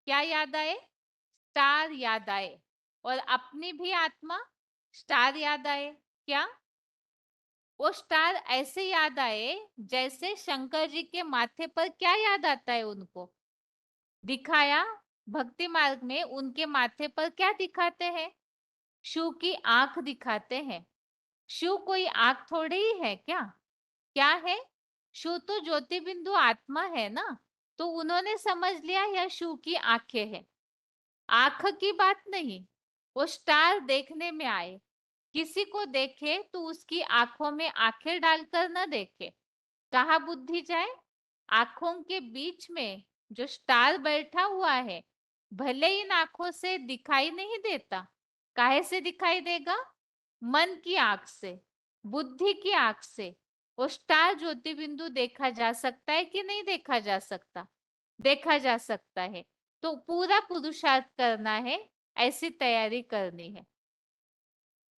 क्या याद आए? स्टार याद आए। और अपनी भी आत्मा स्टार याद आए। क्या? वो स्टार ऐसे याद आए जैसे शंकर जी के माथे पर क्या याद आता है उनको दिखाया। भक्ति मार्ग में उनके माथे पर क्या दिखाते हैं? शिव की आंख दिखाते हैं। शिव कोई आंख थोड़ी ही है क्या? क्या है? शिव तो ज्योति बिंदु आत्मा है ना। तो उन्होंने समझ लिया यह शिव की आंखें हैं। आंख की बात नहीं, वो स्टार देखने में आए। किसी को देखे तो उसकी आंखों में आंखें डालकर न देखे। कहाँ बुद्धि जाए? आंखों के बीच में जो स्टार बैठा हुआ है, भले इन आंखों से दिखाई नहीं देता। काहे से दिखाई देगा? मन की आंख से, बुद्धि की आंख से। वो स्टार ज्योति बिंदु देखा जा सकता है कि नहीं देखा जा सकता? देखा जा सकता है। तो पूरा पुरुषार्थ करना है, ऐसी तैयारी करनी है।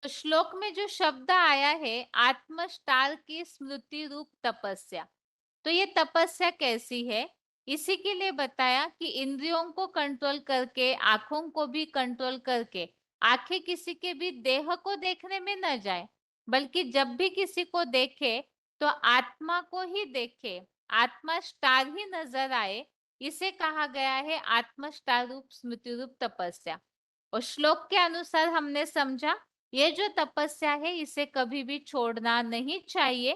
तो श्लोक में जो शब्द आया है आत्मस्टार की स्मृति रूप तपस्या, तो ये तपस्या कैसी है? इसी के लिए बताया कि इंद्रियों को कंट्रोल करके, आंखों को भी कंट्रोल करके, आंखें किसी के भी देह को देखने में न जाए, बल्कि जब भी किसी को देखे तो आत्मा को ही देखे, आत्मा स्टार ही नजर आए। इसे कहा गया है आत्मस्टार रूप स्मृति रूप तपस्या। और श्लोक के अनुसार हमने समझा ये जो तपस्या है इसे कभी भी छोड़ना नहीं चाहिए,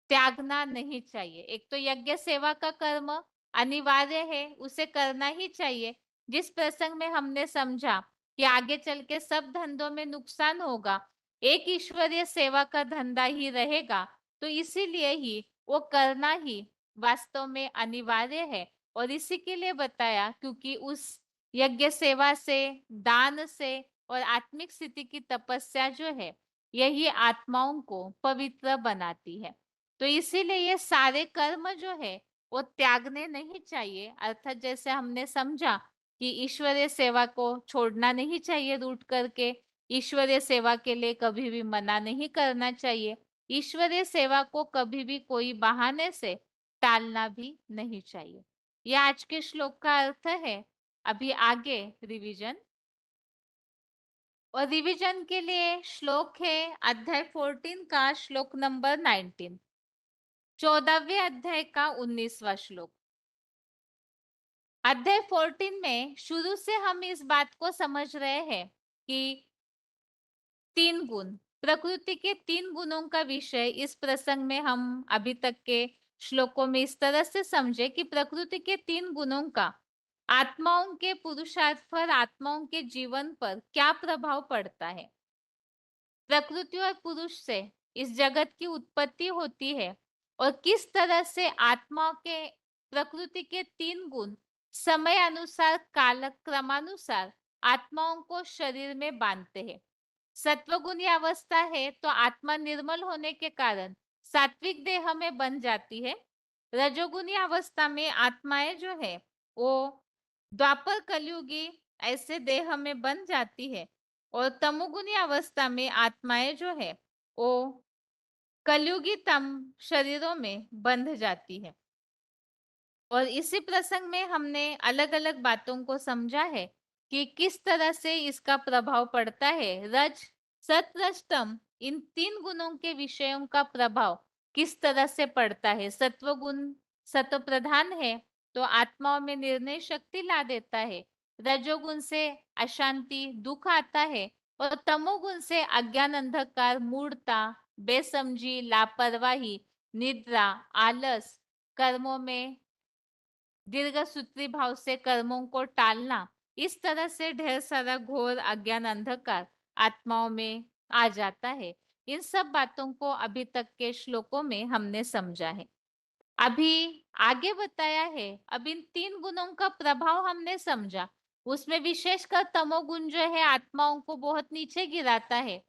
त्यागना नहीं चाहिए। एक तो यज्ञ सेवा का कर्म अनिवार्य है, उसे करना ही चाहिए। जिस प्रसंग में हमने समझा कि आगे चल के सब धंधों में नुकसान होगा, एक ईश्वरीय सेवा का धंधा ही रहेगा, तो इसीलिए ही वो करना ही वास्तव में अनिवार्य है। और इसी के लिए बताया क्योंकि उस यज्ञ सेवा से, दान से और आत्मिक स्थिति की तपस्या जो है, यही आत्माओं को पवित्र बनाती है। तो इसीलिए ये सारे कर्म जो है वो त्यागने नहीं चाहिए। अर्थात जैसे हमने समझा कि ईश्वरीय सेवा को छोड़ना नहीं चाहिए रूठ करके, ईश्वरीय सेवा के लिए कभी भी मना नहीं करना चाहिए, ईश्वरीय सेवा को कभी भी कोई बहाने से टालना भी नहीं चाहिए। यह आज के श्लोक का अर्थ है। अभी आगे रिवीजन, और रिवीजन के लिए श्लोक है अध्याय 14 का श्लोक नंबर 19, 14वें अध्याय का 19वां श्लोक। अध्याय 14 में शुरू से हम इस बात को समझ रहे हैं कि 3 गुण, प्रकृति के 3 गुणों का विषय इस प्रसंग में हम अभी तक के श्लोकों में इस तरह से समझे कि प्रकृति के 3 गुणों का आत्माओं के पुरुषार्थ पर, आत्माओं के जीवन पर क्या प्रभाव पड़ता है। प्रकृति और पुरुष से इस जगत की उत्पत्ति होती है और किस तरह से आत्मा के प्रकृति के 3 गुण समय अनुसार, काल क्रमानुसार आत्माओं को शरीर में बांधते हैं। सत्वगुणी अवस्था है तो आत्मा निर्मल होने के कारण सात्विक देह में बन जाती है। रजोगुणी अवस्था में आत्माएं जो है वो द्वापर कलयुगी ऐसे देह में बन जाती है और तमोगुणी अवस्था में आत्माएं जो है वो कलयुगी तम शरीरों में बंध जाती है। और इसी प्रसंग में हमने अलग अलग बातों को समझा है कि किस तरह से इसका प्रभाव पड़ता है। रज सत रज तम, इन 3 गुणों के विषयों का प्रभाव किस तरह से पड़ता है। सत्व गुण सत्व प्रधान है तो आत्माओं में निर्णय शक्ति ला देता है। रजोगुण से अशांति दुख आता है और तमोगुण से अज्ञान अंधकार मूढ़ता बेसमझी लापरवाही निद्रा आलस कर्मों में दीर्घ सूत्री भाव से कर्मों को टालना, इस तरह से ढेर सारा घोर अज्ञान अंधकार आत्माओं में आ जाता है। इन सब बातों को अभी तक के श्लोकों में हमने समझा है। अभी आगे बताया है, अब इन 3 गुणों का प्रभाव हमने समझा। उसमें विशेषकर तमोगुण जो है आत्माओं को बहुत नीचे गिराता है।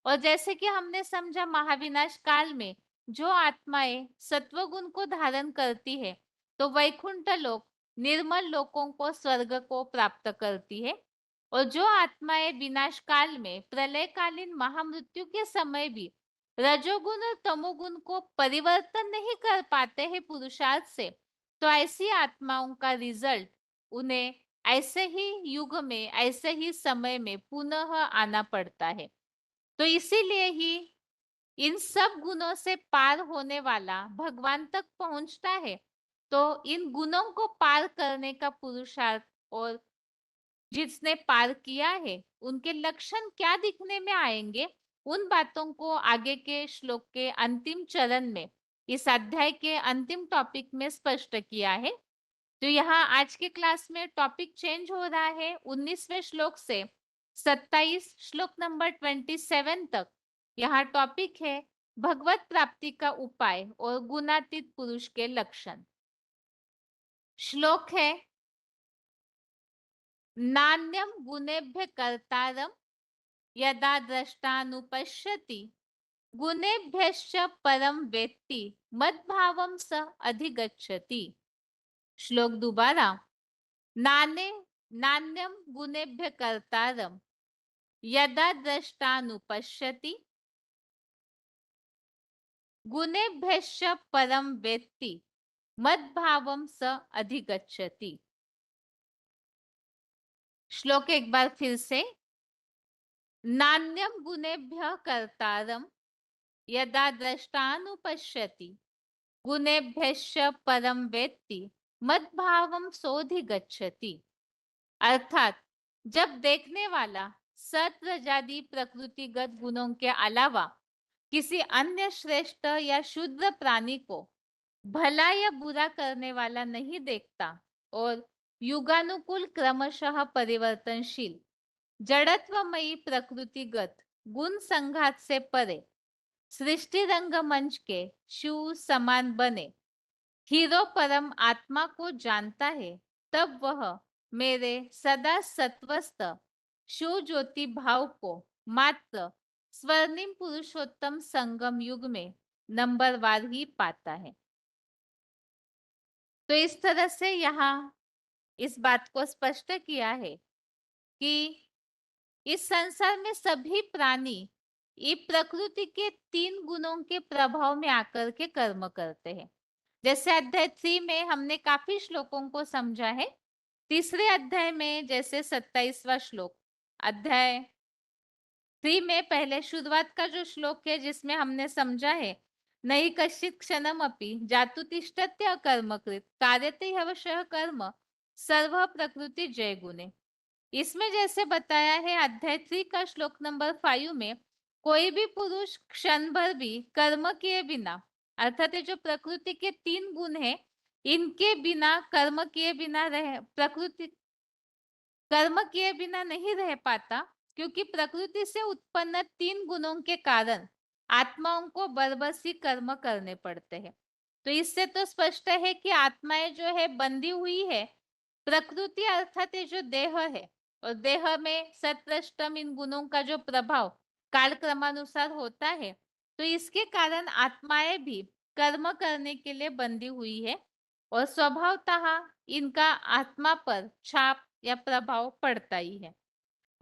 और जैसे कि हमने समझा महाविनाश काल में जो आत्माएं सत्वगुण को धारण करती है तो वैकुंठ लोक निर्मल लोकों को स्वर्ग को प्राप्त करती है। और जो आत्माएं विनाश काल में प्रलयकालीन महामृत्यु के समय भी रजोगुण और तमोगुण को परिवर्तन नहीं कर पाते हैं पुरुषार्थ से, तो ऐसी आत्माओं का रिजल्ट उन्हें ऐसे ही युग में ऐसे ही समय में पुनः आना पड़ता है। तो इसीलिए ही इन सब गुणों से पार होने वाला भगवान तक पहुंचता है। तो इन गुणों को पार करने का पुरुषार्थ और जिसने पार किया है उनके लक्षण क्या दिखने में आएंगे, उन बातों को आगे के श्लोक के अंतिम चरण में इस अध्याय के अंतिम टॉपिक में स्पष्ट किया है। तो यहाँ आज के क्लास में टॉपिक चेंज हो रहा है। 19वें श्लोक से 27 श्लोक नंबर 27 तक यहाँ टॉपिक है भगवत प्राप्ति का उपाय और गुणातीत पुरुष के लक्षण। श्लोक है नान्यम गुणेभ्य कर्तारम यदा द्रष्टानुपश्यति गुणेभ्यश्च परम वेत्ति मद्भावम स अधिगच्छति। श्लोक दोबारा, नान्यम गुणेभ्य कर्तारम यदा द्रष्टानुपश्यति गुणेभ्यश्च परम वेत्ति मद्भावम स अधिगच्छति। श्लोक एक बार फिर से, नान्यम गुणेभ्य कर्तारम यदा द्रष्टानुपश्यति गुणेभ्यश्च परम वेत्ति मद्भावम सोधिगच्छति। अर्थात जब देखने वाला सत्रजादि प्रकृतिगत गुणों के अलावा किसी अन्य श्रेष्ठ या शुद्ध प्राणी को भला या बुरा करने वाला नहीं देखता और युगानुकूल क्रमशः परिवर्तनशील जड़त्वमयी प्रकृतिगत गुण संघात से परे सृष्टि रंगमंच के शिव समान बने हीरो परम आत्मा को जानता है, तब वह मेरे सदा सत्वस्थ शिव ज्योति भाव को मात्र स्वर्णिम पुरुषोत्तम संगम युग में नंबरवार ही पाता है। तो इस तरह से यहाँ इस बात को स्पष्ट किया है कि इस संसार में सभी प्राणी ये प्रकृति के 3 गुणों के प्रभाव में आकर के कर्म करते हैं। जैसे अध्याय 3 में हमने काफी श्लोकों को समझा है। तीसरे अध्याय में जैसे 27वां श्लोक, अध्याय 3 में पहले शुरुआत का जो श्लोक है जिसमें हमने समझा है नहीं कश्चित क्षणम अपि जातु तिष्ठत्य कर्मकृत कार्यते ह्यवशः कर्म सर्व प्रकृति जय गुणे। इसमें जैसे बताया है अध्याय 3 का श्लोक नंबर 5 में, कोई भी पुरुष क्षण भर भी कर्म किए बिना, अर्थात ये जो प्रकृति के 3 गुण है, इनके बिना कर्म किए बिना रह प्रकृति कर्म किए बिना नहीं रह पाता, क्योंकि प्रकृति से उत्पन्न 3 गुणों के कारण आत्माओं को बरबसी कर्म करने पड़ते हैं। तो इससे तो स्पष्ट है कि आत्माएं जो है बंधी हुई है प्रकृति, अर्थात ये जो देह है, और देह में सत्वष्टम इन गुणों का जो प्रभाव कालक्रमानुसार होता है, तो इसके कारण आत्माएं भी कर्म करने के लिए बंधी हुई है और स्वभावतः इनका आत्मा पर छाप या प्रभाव पड़ता ही है।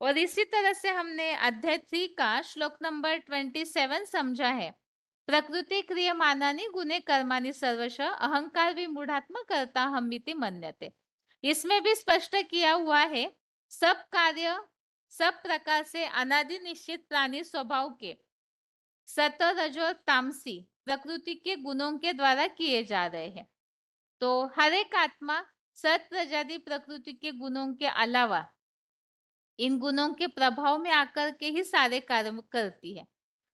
और इसी तरह से हमने अध्याय 3 का श्लोक नंबर 27 समझा है, प्रकृति क्रियमानानि गुणे कर्माणि सर्वश अहंकार विमूढ़ात्मा कर्ता हमिति मन्यते। इसमें भी स्पष्ट किया हुआ है, सब कार्य सब प्रकार से अनादि निश्चित प्राणी स्वभाव के सत रजो तामसी प्रकृति के गुणों के द्वारा किए जा रहे हैं। तो हर एक आत्मा सत रजादि प्रकृति के गुणों के अलावा इन गुणों के प्रभाव में आकर के ही सारे कार्य करती है।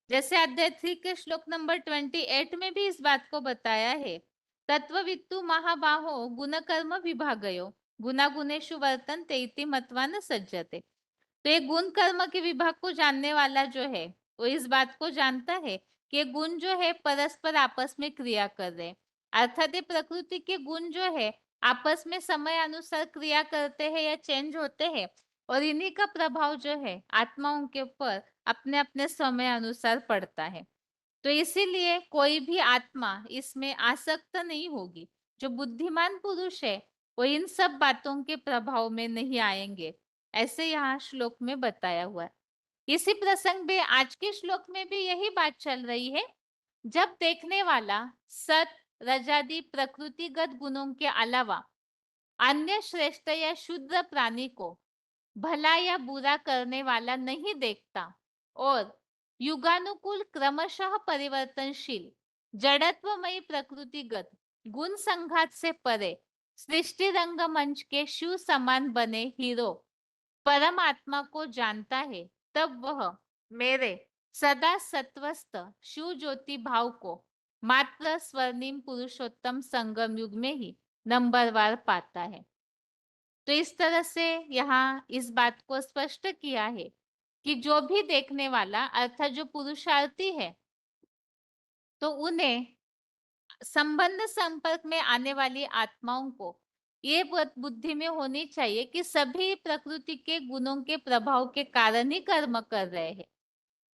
जैसे अध्याय 3 के श्लोक नंबर 28 में भी इस बात को बताया है, तत्ववित्तु महाबाहो गुण कर्म विभागयो गुना गुणेशु वर्तन्ते इति मत्वा न सज्जते। तो ये गुण कर्म के विभाग को जानने वाला जो है वो इस बात को जानता है कि ये गुण जो है परस्पर आपस में क्रिया कर रहे हैं, अर्थात ये प्रकृति के गुण जो है आपस में समय अनुसार क्रिया करते हैं या चेंज होते हैं, और इन्हीं का प्रभाव जो है आत्माओं के ऊपर अपने अपने समय अनुसार पड़ता है। तो इसीलिए कोई भी आत्मा इसमें आसक्त नहीं होगी। जो बुद्धिमान पुरुष है वो इन सब बातों के प्रभाव में नहीं आएंगे, ऐसे यहाँ श्लोक में बताया हुआ है। इसी प्रसंग में आज के श्लोक में भी यही बात चल रही है। जब देखने वाला सत रजादि प्रकृतिगत गुणों के अलावा अन्य श्रेष्ठ या शुद्र प्राणी को भला या बुरा करने वाला नहीं देखता और युगानुकूल क्रमशः परिवर्तनशील जड़त्वमयी प्रकृतिगत गुण संघात से परे सृष्टि रंगमंच के शिव समान बने हीरो परमात्मा को जानता है, तब वह मेरे सदा सत्वस्थ शिव ज्योति भाव को मात्र स्वर्णिम पुरुषोत्तम संगम युग में ही नंबरवार पाता है। तो इस तरह से यहाँ इस बात को स्पष्ट किया है कि जो भी देखने वाला अर्थात जो पुरुषार्थी है, तो उन्हें संबंध संपर्क में आने वाली आत्माओं को ये बुद्धि में होनी चाहिए कि सभी प्रकृति के गुणों के प्रभाव के कारण ही कर्म कर रहे हैं।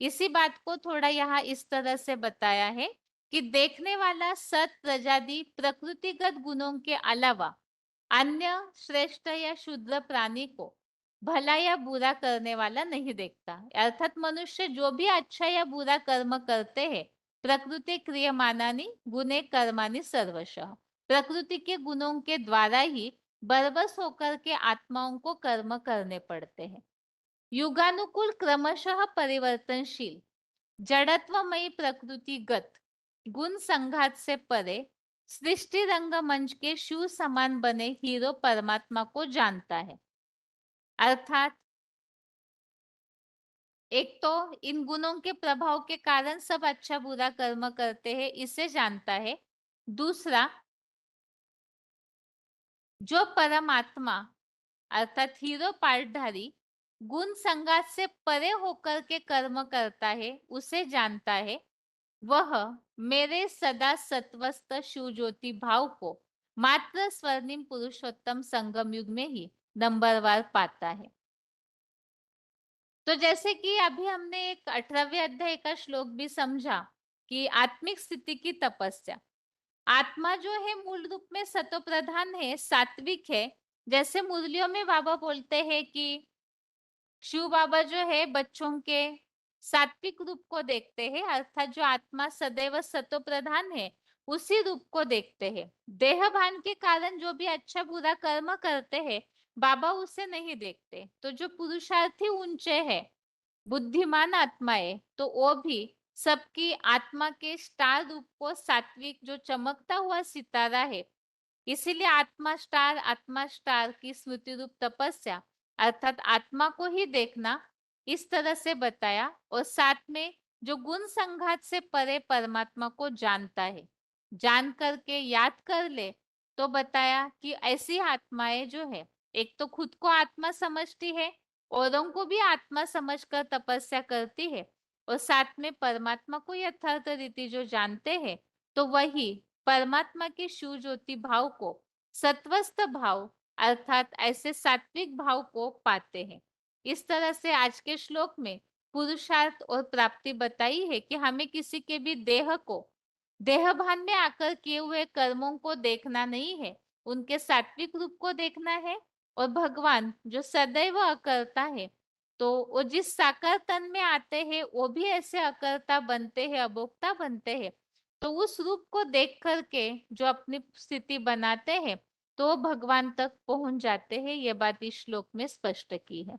इसी बात को थोड़ा यहाँ इस तरह से बताया है कि देखने वाला सत प्रजाति प्रकृतिगत गुणों के अलावा अन्य श्रेष्ठ या शुद्र प्राणी को भला या बुरा करने वाला नहीं देखता, अर्थात मनुष्य जो भी अच्छा या बुरा कर्म करते हैं, प्रकृति क्रियमानानि गुणे कर्माणि सर्वशः प्रकृति के गुणों के द्वारा ही बरबस होकर के आत्माओं को कर्म करने पड़ते हैं। युगानुकूल क्रमशः परिवर्तनशील जड़त्वमयी प्रकृतिगत गुण संघात से परे सृष्टि रंगमंच के शिव समान बने हीरो परमात्मा को जानता है। अर्थात एक तो इन गुणों के प्रभाव के कारण सब अच्छा बुरा कर्म करते हैं, इसे जानता है। दूसरा, जो परमात्मा अर्थात हीरो पार्टधारी गुण संघात से परे होकर के कर्म करता है, उसे जानता है। वह मेरे सदा सत्वस्थ शिव ज्योति भाव को मात्र स्वर्णिम पुरुषोत्तम संगम युग में ही नंबरवार पाता है। तो जैसे कि अभी हमने एक 18वें अध्याय का श्लोक भी समझा कि आत्मिक स्थिति की तपस्या, आत्मा जो है मूल रूप में सतो प्रधान है, सात्विक है। जैसे मुरलियों में बाबा बोलते हैं कि शिव बाबा जो है बच्चों के सात्विक रूप को देखते हैं, अर्थात जो आत्मा सदैव सतो प्रधान है उसी रूप को देखते हैं। देह भान के कारण जो भी अच्छा बुरा कर्म करते हैं बाबा उसे नहीं देखते। तो जो पुरुषार्थी ऊंचे है बुद्धिमान आत्माएं, तो वो भी सबकी आत्मा के स्टार रूप को सात्विक जो चमकता हुआ सितारा है इसीलिए आत्मा स्टार की स्मृति रूप तपस्या अर्थात आत्मा को ही देखना इस तरह से बताया, और साथ में जो गुण संघात से परे परमात्मा को जानता है, जान करके याद कर ले, तो बताया कि ऐसी आत्माएं जो है एक तो खुद को आत्मा समझती है, औरों को भी आत्मा समझकर तपस्या करती है, और साथ में परमात्मा को यथार्थ रीति जो जानते हैं, तो वही परमात्मा के शिव ज्योति भाव को सत्वस्थ भाव अर्थात ऐसे सात्विक भाव को पाते हैं। इस तरह से आज के श्लोक में पुरुषार्थ और प्राप्ति बताई है कि हमें किसी के भी देह को देह भान में आकर किए हुए कर्मों को देखना नहीं है, उनके सात्विक रूप को देखना है, और भगवान जो सदैव अकर्ता है, तो वो जिस साकार तन में आते हैं वो भी ऐसे अकर्ता बनते हैं, अभोक्ता बनते हैं, तो उस रूप को देख करके जो अपनी स्थिति बनाते हैं तो वो भगवान तक पहुंच जाते हैं। ये बात इस श्लोक में स्पष्ट की है।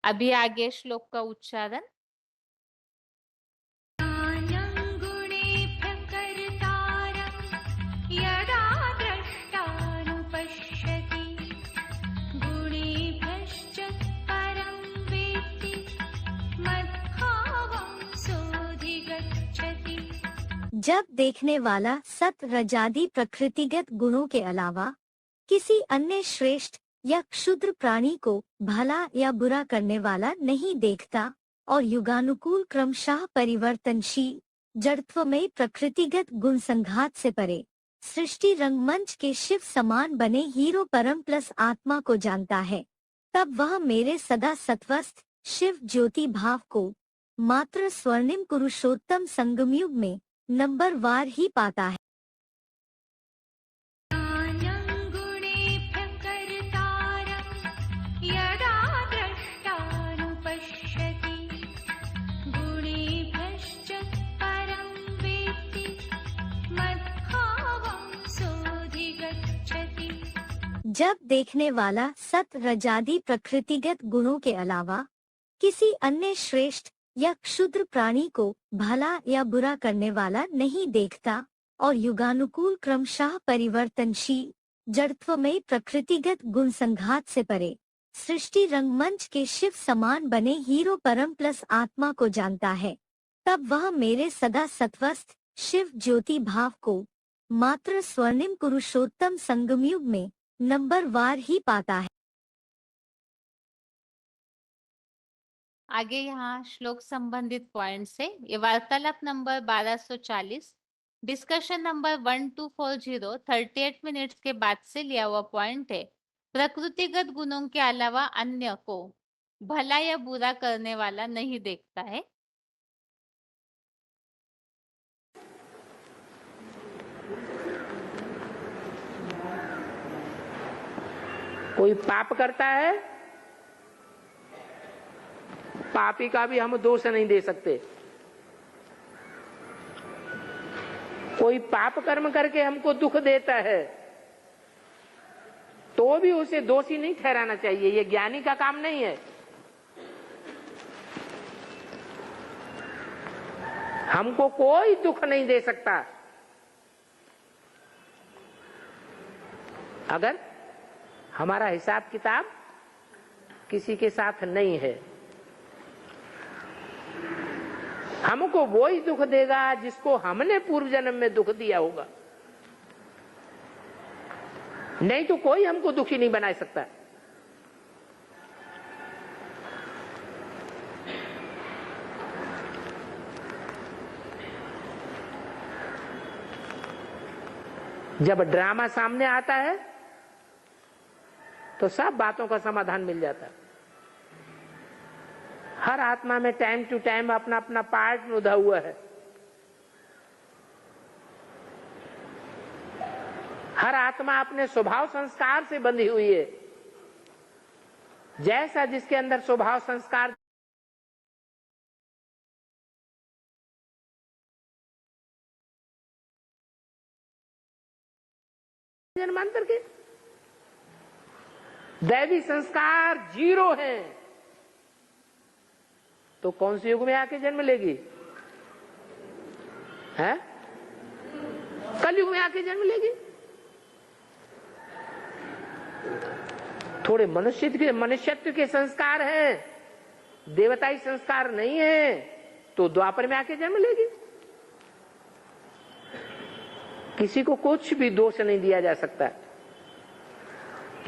अभी आगे श्लोक का उच्चारण। यदा द्रष्टानुपश्यति गुणेभ्यश्च परं वेत्ति मद्भावं सोऽधिगच्छति। जब देखने वाला सत रजादि प्रकृतिगत गुणों के अलावा किसी अन्य श्रेष्ठ या क्षुद्र प्राणी को भला या बुरा करने वाला नहीं देखता और युगानुकूल क्रमशः परिवर्तनशील जड़त्वमय प्रकृतिगत गुण संघात से परे सृष्टि रंगमंच के शिव समान बने हीरो परम प्लस आत्मा को जानता है, तब वह मेरे सदा सत्वस्थ शिव ज्योति भाव को मात्र स्वर्णिम पुरुषोत्तम संगमयुग में नंबर वार ही पाता है। यदा द्रष्टानुपश्यति गुणेभ्यश्च परं वेत्ति मद्भावं सोऽधिगच्छति। जब देखने वाला सत रजादि प्रकृतिगत गुणों के अलावा किसी अन्य श्रेष्ठ या क्षुद्र प्राणी को भला या बुरा करने वाला नहीं देखता और युगानुकूल क्रमशः परिवर्तनशील जड़त्वमय प्रकृतिगत गुण संघात से परे सृष्टि रंगमंच के शिव समान बने हीरो परम प्लस आत्मा को जानता है, तब वह मेरे सदा सत्वस्थ शिव ज्योति भाव को मात्र स्वर्णिम पुरुषोत्तम संगमयुग में नंबर वार ही पाता है। आगे यहाँ श्लोक संबंधित पॉइंट से ये वार्तालाप नंबर 1240 डिस्कशन नंबर 1240 38 मिनट्स के बाद से लिया हुआ पॉइंट है। प्रकृतिगत गुणों के अलावा अन्य को भला या बुरा करने वाला नहीं देखता है। कोई पाप करता है, पापी का भी हम दोष नहीं दे सकते। कोई पाप कर्म करके हमको दुख देता है तो भी उसे दोषी नहीं ठहराना चाहिए, ये ज्ञानी का काम नहीं है। हमको कोई दुख नहीं दे सकता अगर हमारा हिसाब किताब किसी के साथ नहीं है। हमको वो ही दुख देगा जिसको हमने पूर्व जन्म में दुख दिया होगा, नहीं तो कोई हमको दुखी नहीं बना सकता। जब ड्रामा सामने आता है तो सब बातों का समाधान मिल जाता है। हर आत्मा में टाइम टू टाइम अपना अपना पार्ट निभा हुआ है। हर आत्मा अपने स्वभाव संस्कार से बंधी हुई है। जैसा जिसके अंदर स्वभाव संस्कार जन्मांतर के दैवी संस्कार 0 है तो कौन से युग में आके जन्म लेगी? है कलयुग में आके जन्म लेगी। थोड़े मनुष्यत्व के संस्कार हैं, देवताई संस्कार नहीं है, तो द्वापर में आके जन्म लेगी। किसी को कुछ भी दोष नहीं दिया जा सकता।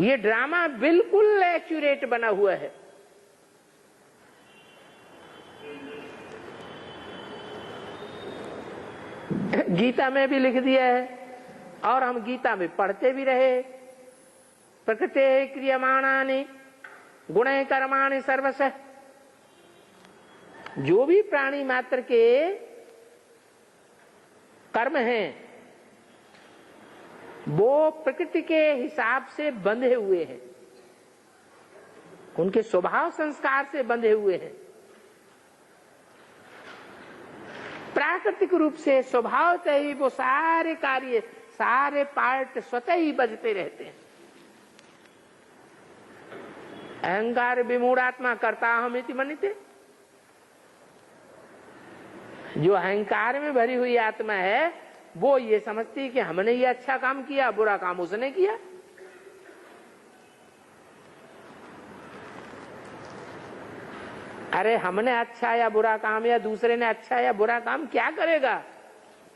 ये ड्रामा बिल्कुल एक्यूरेट बना हुआ है। गीता में भी लिख दिया है और हम गीता में पढ़ते भी रहे। प्रकृते क्रियमाणानि गुणे कर्माणि सर्वशः। जो भी प्राणी मात्र के कर्म हैं वो प्रकृति के हिसाब से बंधे हुए हैं, उनके स्वभाव संस्कार से बंधे हुए हैं। प्राकृतिक रूप से स्वभावतः ही वो सारे कार्य, सारे पार्ट स्वतः ही बजते रहते हैं। अहंकार विमूढ़ात्मा करता हम इति मन्यते। जो अहंकार में भरी हुई आत्मा है वो ये समझती है कि हमने ये अच्छा काम किया, बुरा काम उसने किया। अरे हमने अच्छा या बुरा काम या दूसरे ने अच्छा या बुरा काम क्या करेगा?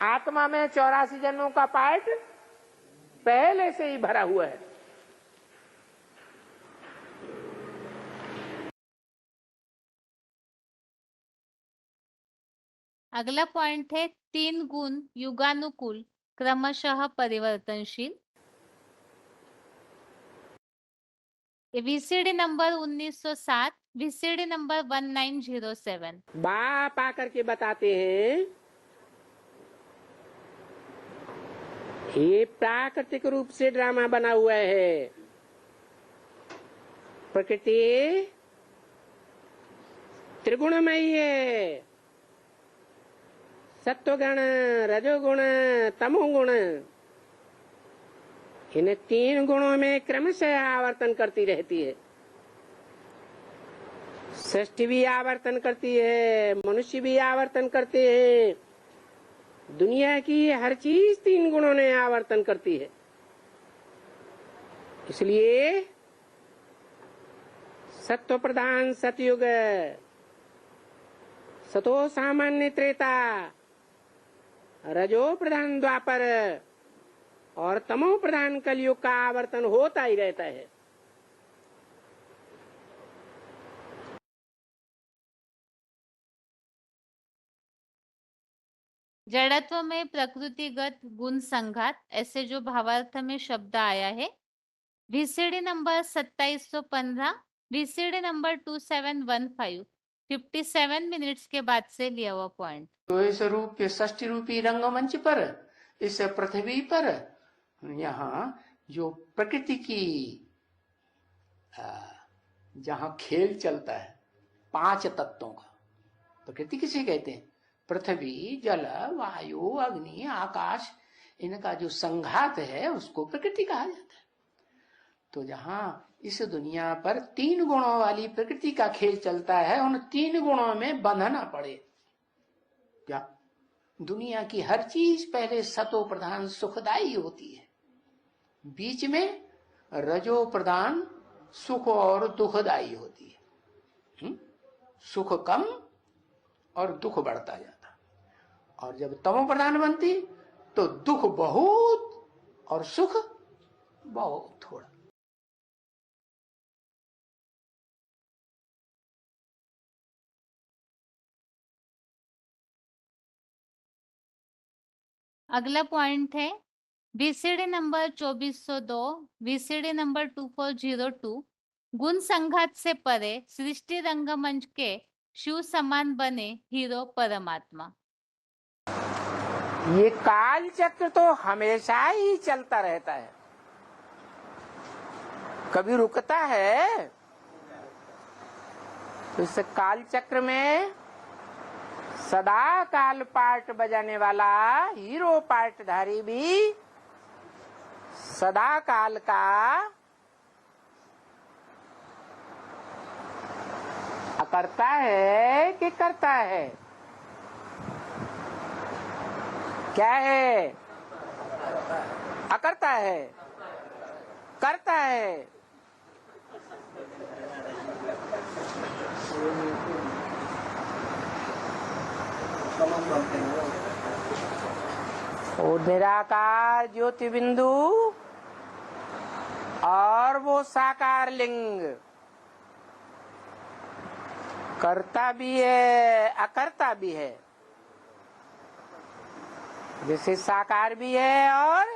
आत्मा में 84 जन्मों का पार्ट पहले से ही भरा हुआ है। अगला पॉइंट है 3 गुण युगानुकूल क्रमशः परिवर्तनशील। VCD number 1907, VCD number 1907। बाप आकर के बताते हैं ये प्राकृतिक रूप से ड्रामा बना हुआ है। प्रकृति त्रिगुणमयी है, सत्वगुण, रजोगुण, तमोगुण। इन 3 गुणों में क्रमशः आवर्तन करती रहती है। सृष्टि भी आवर्तन करती है, मनुष्य भी आवर्तन करते हैं। दुनिया की हर चीज 3 गुणों ने आवर्तन करती है। इसलिए सत्व प्रधान सतयुग, सतो सामान्य त्रेता, रजो प्रधान द्वापर और तमो प्रधान कलयुग का आवर्तन होता ही रहता है। जड़त्व में प्रकृतिगत गुण संघात, ऐसे जो भावार्थ में शब्द आया है। VCD number 2715, VCD number 2715, 57 minutes के बाद से लिया हुआ पॉइंट। तो इस रूप के षष्ठी रूपी रंगमंच पर, इस पृथ्वी पर, यहाँ जो प्रकृति की जहाँ खेल चलता है 5 तत्वों का। प्रकृति किसे कहते हैं? पृथ्वी, जल, वायु, अग्नि, आकाश, इनका जो संघात है उसको प्रकृति कहा जाता है। तो जहाँ इस दुनिया पर 3 गुणों वाली प्रकृति का खेल चलता है, उन 3 गुणों में बंधना पड़े। क्या? दुनिया की हर चीज पहले सतो प्रधान सुखदायी होती है, बीच में रजो प्रधान सुख और दुखदायी होती है। सुख कम और दुख बढ़ता जाता, और जब तमो प्रधान बनती तो दुख बहुत और सुख बहुत थोड़ा। अगला पॉइंट है वीसीडी नंबर 2402, वीसीडी नंबर 2402। गुण संघात से परे सृष्टि रंगमंच के शिव समान बने हीरो परमात्मा। ये काल चक्र तो हमेशा ही चलता रहता है, कभी रुकता है? तो इस काल चक्र में सदा काल पार्ट बजाने वाला हीरो पार्टधारी भी सदा काल का अकर्ता है कि करता है? क्या है? अकर्ता है, करता है। वो निराकार ज्योति बिंदु और वो साकार लिंग, करता भी है अकर्ता भी है। जैसे साकार भी है और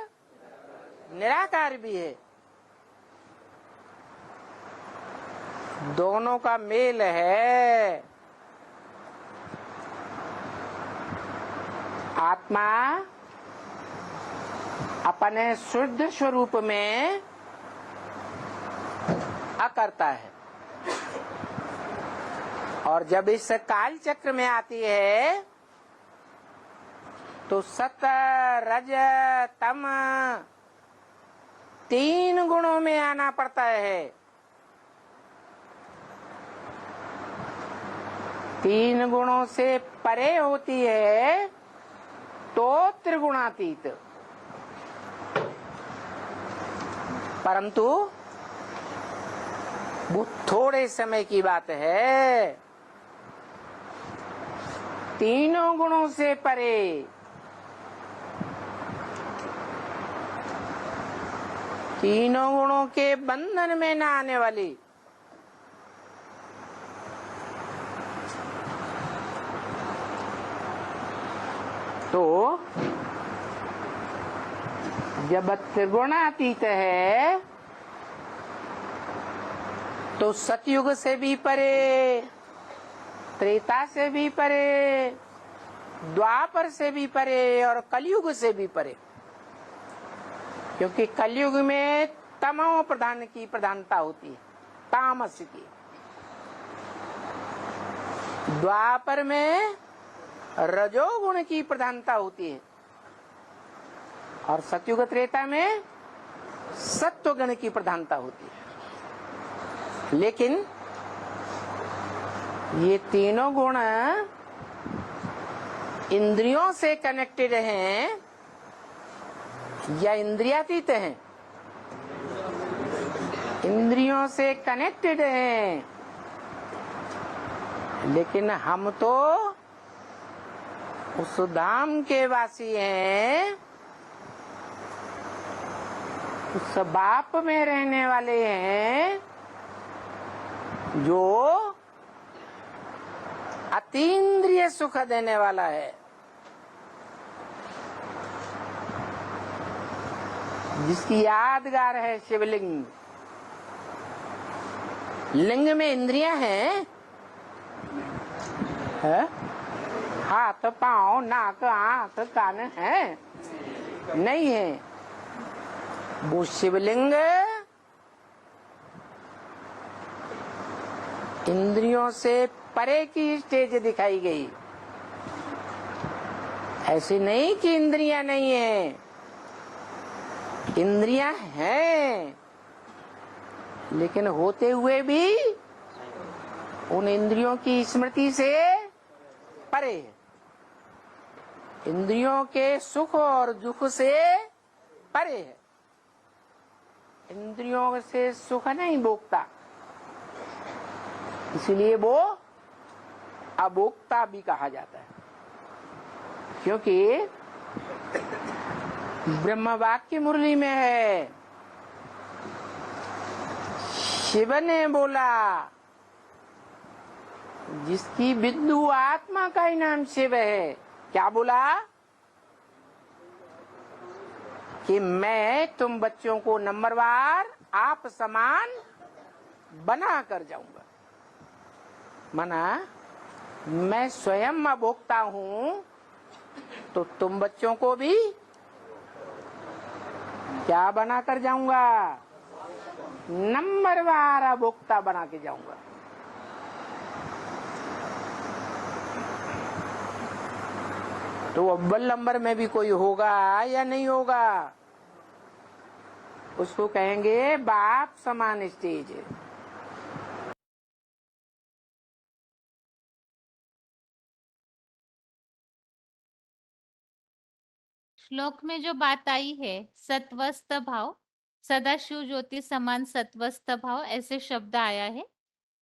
निराकार भी है, दोनों का मेल है। आत्मा अपने शुद्ध स्वरूप में अकर्ता है, और जब इस काल चक्र में आती है तो सत रज तम तीन गुणों में आना पड़ता है। तीन गुणों से परे होती है तो त्रिगुणातीत, परंतु वो थोड़े समय की बात है। तीनों गुणों से परे, तीनों गुणों के बंधन में न आने वाली, तो जब त्रिगुणातीत है तो सतयुग से भी परे, त्रेता से भी परे, द्वापर से भी परे और कलयुग से भी परे, क्योंकि कलयुग में तमो प्रधान की प्रधानता होती है, तामस की। द्वापर में रजोगुण की प्रधानता होती है और सतयुग त्रेता में सत्वगुण की प्रधानता होती है। लेकिन ये तीनों गुण इंद्रियों से कनेक्टेड हैं या इंद्रियातीत हैं? इंद्रियों से कनेक्टेड हैं, लेकिन हम तो उस धाम के वासी हैं, उस बाप में रहने वाले हैं जो अतीन्द्रिय सुख देने वाला है, जिसकी यादगार है शिवलिंग। लिंग में इंद्रियां हैं, है? हाथ पांव नाक आंख कान है? नहीं है। वो शिवलिंग इंद्रियों से परे की स्टेज दिखाई गई। ऐसी नहीं कि इंद्रियां नहीं है, इंद्रियां हैं, लेकिन होते हुए भी उन इंद्रियों की स्मृति से परे है। इंद्रियों के सुख और दुख से परे है, इंद्रियों से सुख नहीं भोगता, इसलिए वो अभोक्ता भी कहा जाता है। क्योंकि ब्रह्म वाक्य मुरली में है, शिव ने बोला, जिसकी बिंदु आत्मा का ही नाम शिव है। क्या बोला? कि मैं तुम बच्चों को नंबरवार आप समान बना कर जाऊंगा। मना मैं स्वयं अभोक्ता हूं, तो तुम बच्चों को भी क्या बना कर जाऊंगा? नंबरवार अभोक्ता बना के जाऊंगा। तो अव्वल नंबर में भी कोई होगा या नहीं होगा, उसको कहेंगे बाप समान स्टेज। श्लोक में जो बात आई है सत्वस्थ भाव, सदाशिव ज्योति समान सत्वस्थ भाव ऐसे शब्द आया है।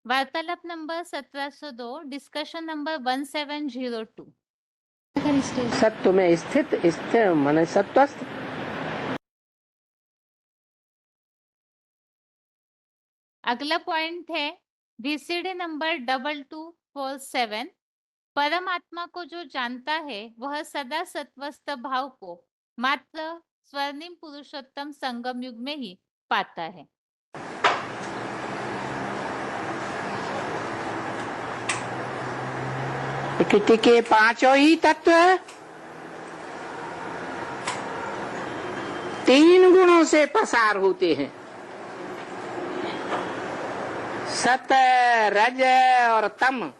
वार्तालाप नंबर 1702, डिस्कशन नंबर 1702। सत्व में स्थित, स्थिर माने सत्वस्थ। अगला पॉइंट है VCD नंबर 2247। परमात्मा को जो जानता है वह सदा सत्वस्थ भाव को मात्र स्वर्णिम पुरुषोत्तम संगम युग में ही पाता है। प्रकृति के पांचों ही तत्व 3 गुणों से पसार होते हैं, सत, रज और तम।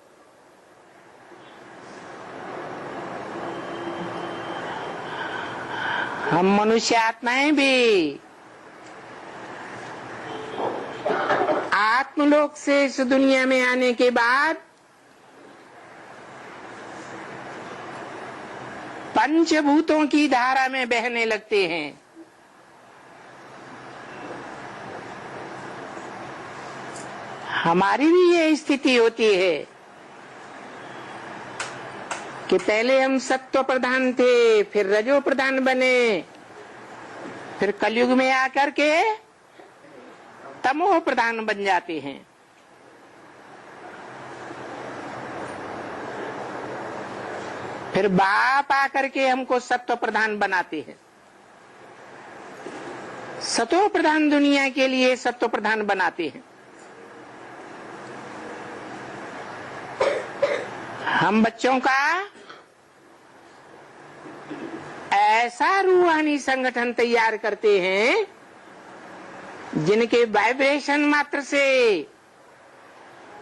हम मनुष्य आत्माएं भी आत्मलोक से इस दुनिया में आने के बाद पंचभूतों की धारा में बहने लगते हैं। हमारी भी ये स्थिति होती है कि पहले हम सत्व प्रधान थे, फिर रजो प्रधान बने, फिर कलयुग में आकर के तमो प्रधान बन जाते हैं। फिर बाप आकर के हमको सत्व प्रधान बनाते हैं, सतो प्रधान दुनिया के लिए सत्व प्रधान बनाते हैं। हम बच्चों का ऐसा रूहानी संगठन तैयार करते हैं जिनके वाइब्रेशन मात्र से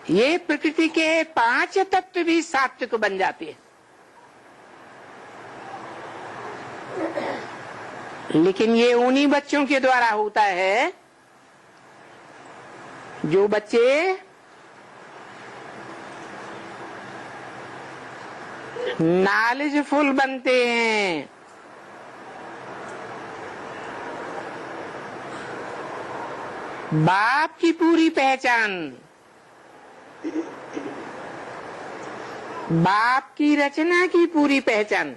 ये प्रकृति के 5 तत्व भी सात्विक बन जाते हैं। लेकिन ये उन्हीं बच्चों के द्वारा होता है जो बच्चे नॉलेजफुल बनते हैं, बाप की पूरी पहचान, बाप की रचना की पूरी पहचान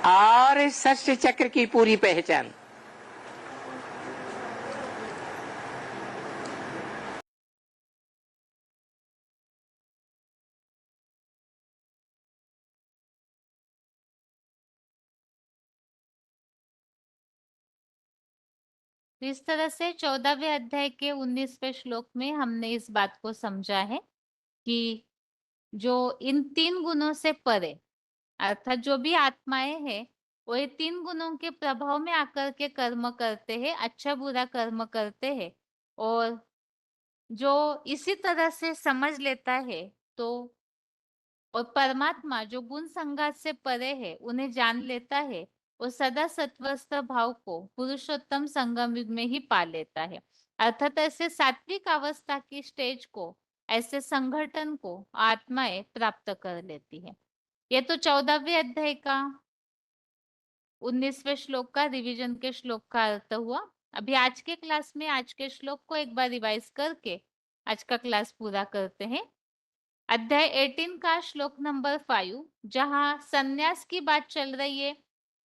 और इस सृष्टि चक्र की पूरी पहचान। इस तरह से 14वें अध्याय के 19वें श्लोक में हमने इस बात को समझा है कि जो इन 3 गुणों से परे अर्थात जो भी आत्माएं हैं वो ये 3 गुणों के प्रभाव में आकर के कर्म करते हैं, अच्छा बुरा कर्म करते हैं। और जो इसी तरह से समझ लेता है तो और परमात्मा जो गुण संघात से परे है उन्हें जान लेता है और सदा सत्वस्थ भाव को पुरुषोत्तम संगम युग में ही पा लेता है। अर्थात ऐसे सात्विक अवस्था की स्टेज को, ऐसे संगठन को आत्माएं प्राप्त कर लेती है। ये तो 14वें अध्याय का 19वें श्लोक का रिवीजन के श्लोक का अर्थ हुआ। अभी आज के क्लास में आज के श्लोक को एक बार रिवाइज करके आज का क्लास पूरा करते हैं। अध्याय 18 का श्लोक नंबर 5, जहां संन्यास की बात चल रही है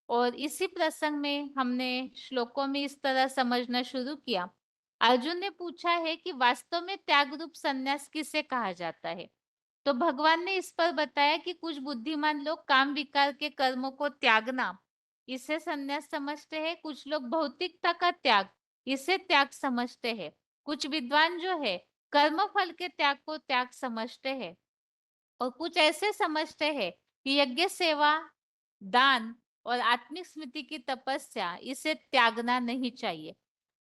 और इसी प्रसंग में हमने श्लोकों में इस तरह समझना शुरू किया। अर्जुन ने पूछा है कि वास्तव में त्याग रूप संन्यास किसे कहा जाता है। तो भगवान ने इस पर बताया कि कुछ बुद्धिमान लोग काम विकार के कर्मों को त्यागना इसे संन्यास समझते हैं, कुछ लोग भौतिकता का त्याग इसे त्याग समझते हैं, कुछ विद्वान जो है कर्म फल के त्याग को त्याग समझते हैं और कुछ ऐसे समझते हैं कि यज्ञ, सेवा, दान और आत्मिक स्मृति की तपस्या इसे त्यागना नहीं चाहिए।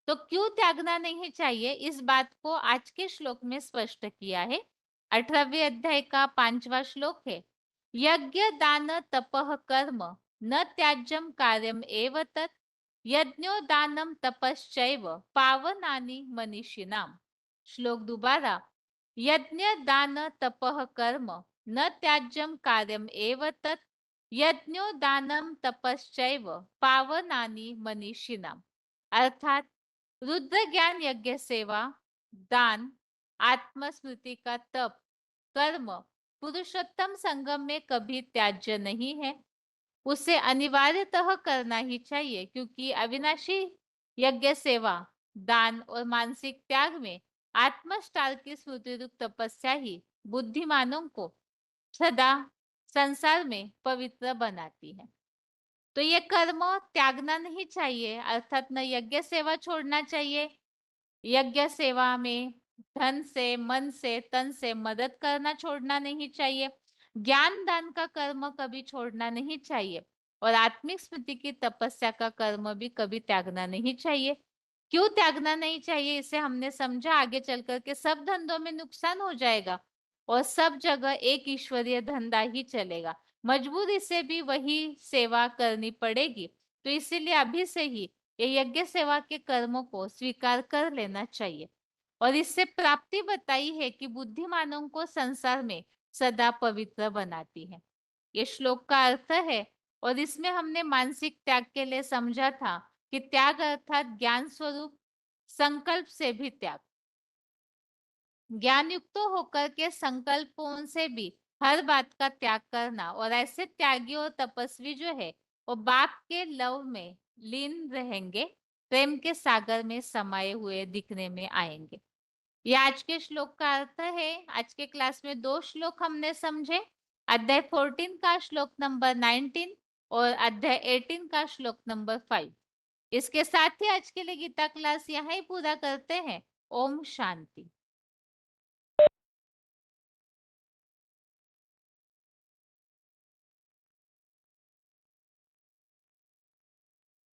तो क्यों त्यागना नहीं चाहिए इस बात को आज के श्लोक में स्पष्ट किया है। 18वें अध्याय का 5वां श्लोक है, यज्ञ दान तपः कर्म न त्याज्यम कार्यम एव तत् यज्ञो दानम तपश्चैव पावनानि मनीषिणाम। श्लोक दोबारा, यज्ञ दान तपः कर्म न त्याज्यम कार्यम एव तत् यज्ञो दानम तपश्चैव पावनानि मनीषिणाम। अर्थात रुद्र ज्ञान यज्ञ सेवा, दान, आत्मस्मृति का तप, कर्म पुरुषोत्तम संगम में कभी त्याज्य नहीं है। उसे अनिवार्यतः करना ही चाहिए, क्योंकि अविनाशी यज्ञ सेवा, दान और मानसिक त्याग में आत्मष्टार की स्मृति रूप तपस्या ही बुद्धिमानों को सदा संसार में पवित्र बनाती है। तो ये कर्म त्यागना नहीं चाहिए, अर्थात न यज्ञ सेवा छोड़ना चाहिए। यज्ञ सेवा में धन से, मन से, तन से मदद करना छोड़ना नहीं चाहिए। ज्ञान दान का कर्म कभी छोड़ना नहीं चाहिए, और आत्मिक स्मृति की तपस्या का कर्म भी कभी त्यागना नहीं चाहिए। क्यों त्यागना नहीं चाहिए, इसे हमने समझा। आगे चल करके सब धंधों में नुकसान हो जाएगा और सब जगह एक ईश्वरीय धंधा ही चलेगा, मजबूरी से भी वही सेवा करनी पड़ेगी। तो इसीलिए अभी से ही ये यज्ञ सेवा के कर्मों को स्वीकार कर लेना चाहिए। और इससे प्राप्ति बताई है कि बुद्धिमानों को संसार में सदा पवित्र बनाती है। ये श्लोक का अर्थ है। और इसमें हमने मानसिक त्याग के लिए समझा था कि त्याग अर्थात ज्ञान स्वरूप संकल्प से भी त्याग, ज्ञान युक्त होकर के संकल्पों से भी हर बात का त्याग करना। और ऐसे त्यागी और तपस्वी जो है वो बाप के लव में लीन रहेंगे, प्रेम के सागर में समाये हुए दिखने में आएंगे। ये आज के श्लोक का अर्थ है। आज के क्लास में 2 श्लोक हमने समझे, अध्याय 14 का श्लोक नंबर 19 और अध्याय 18 का श्लोक नंबर 5। इसके साथ ही आज के लिए गीता क्लास यहाँ ही पूरा करते हैं। ओम शांति।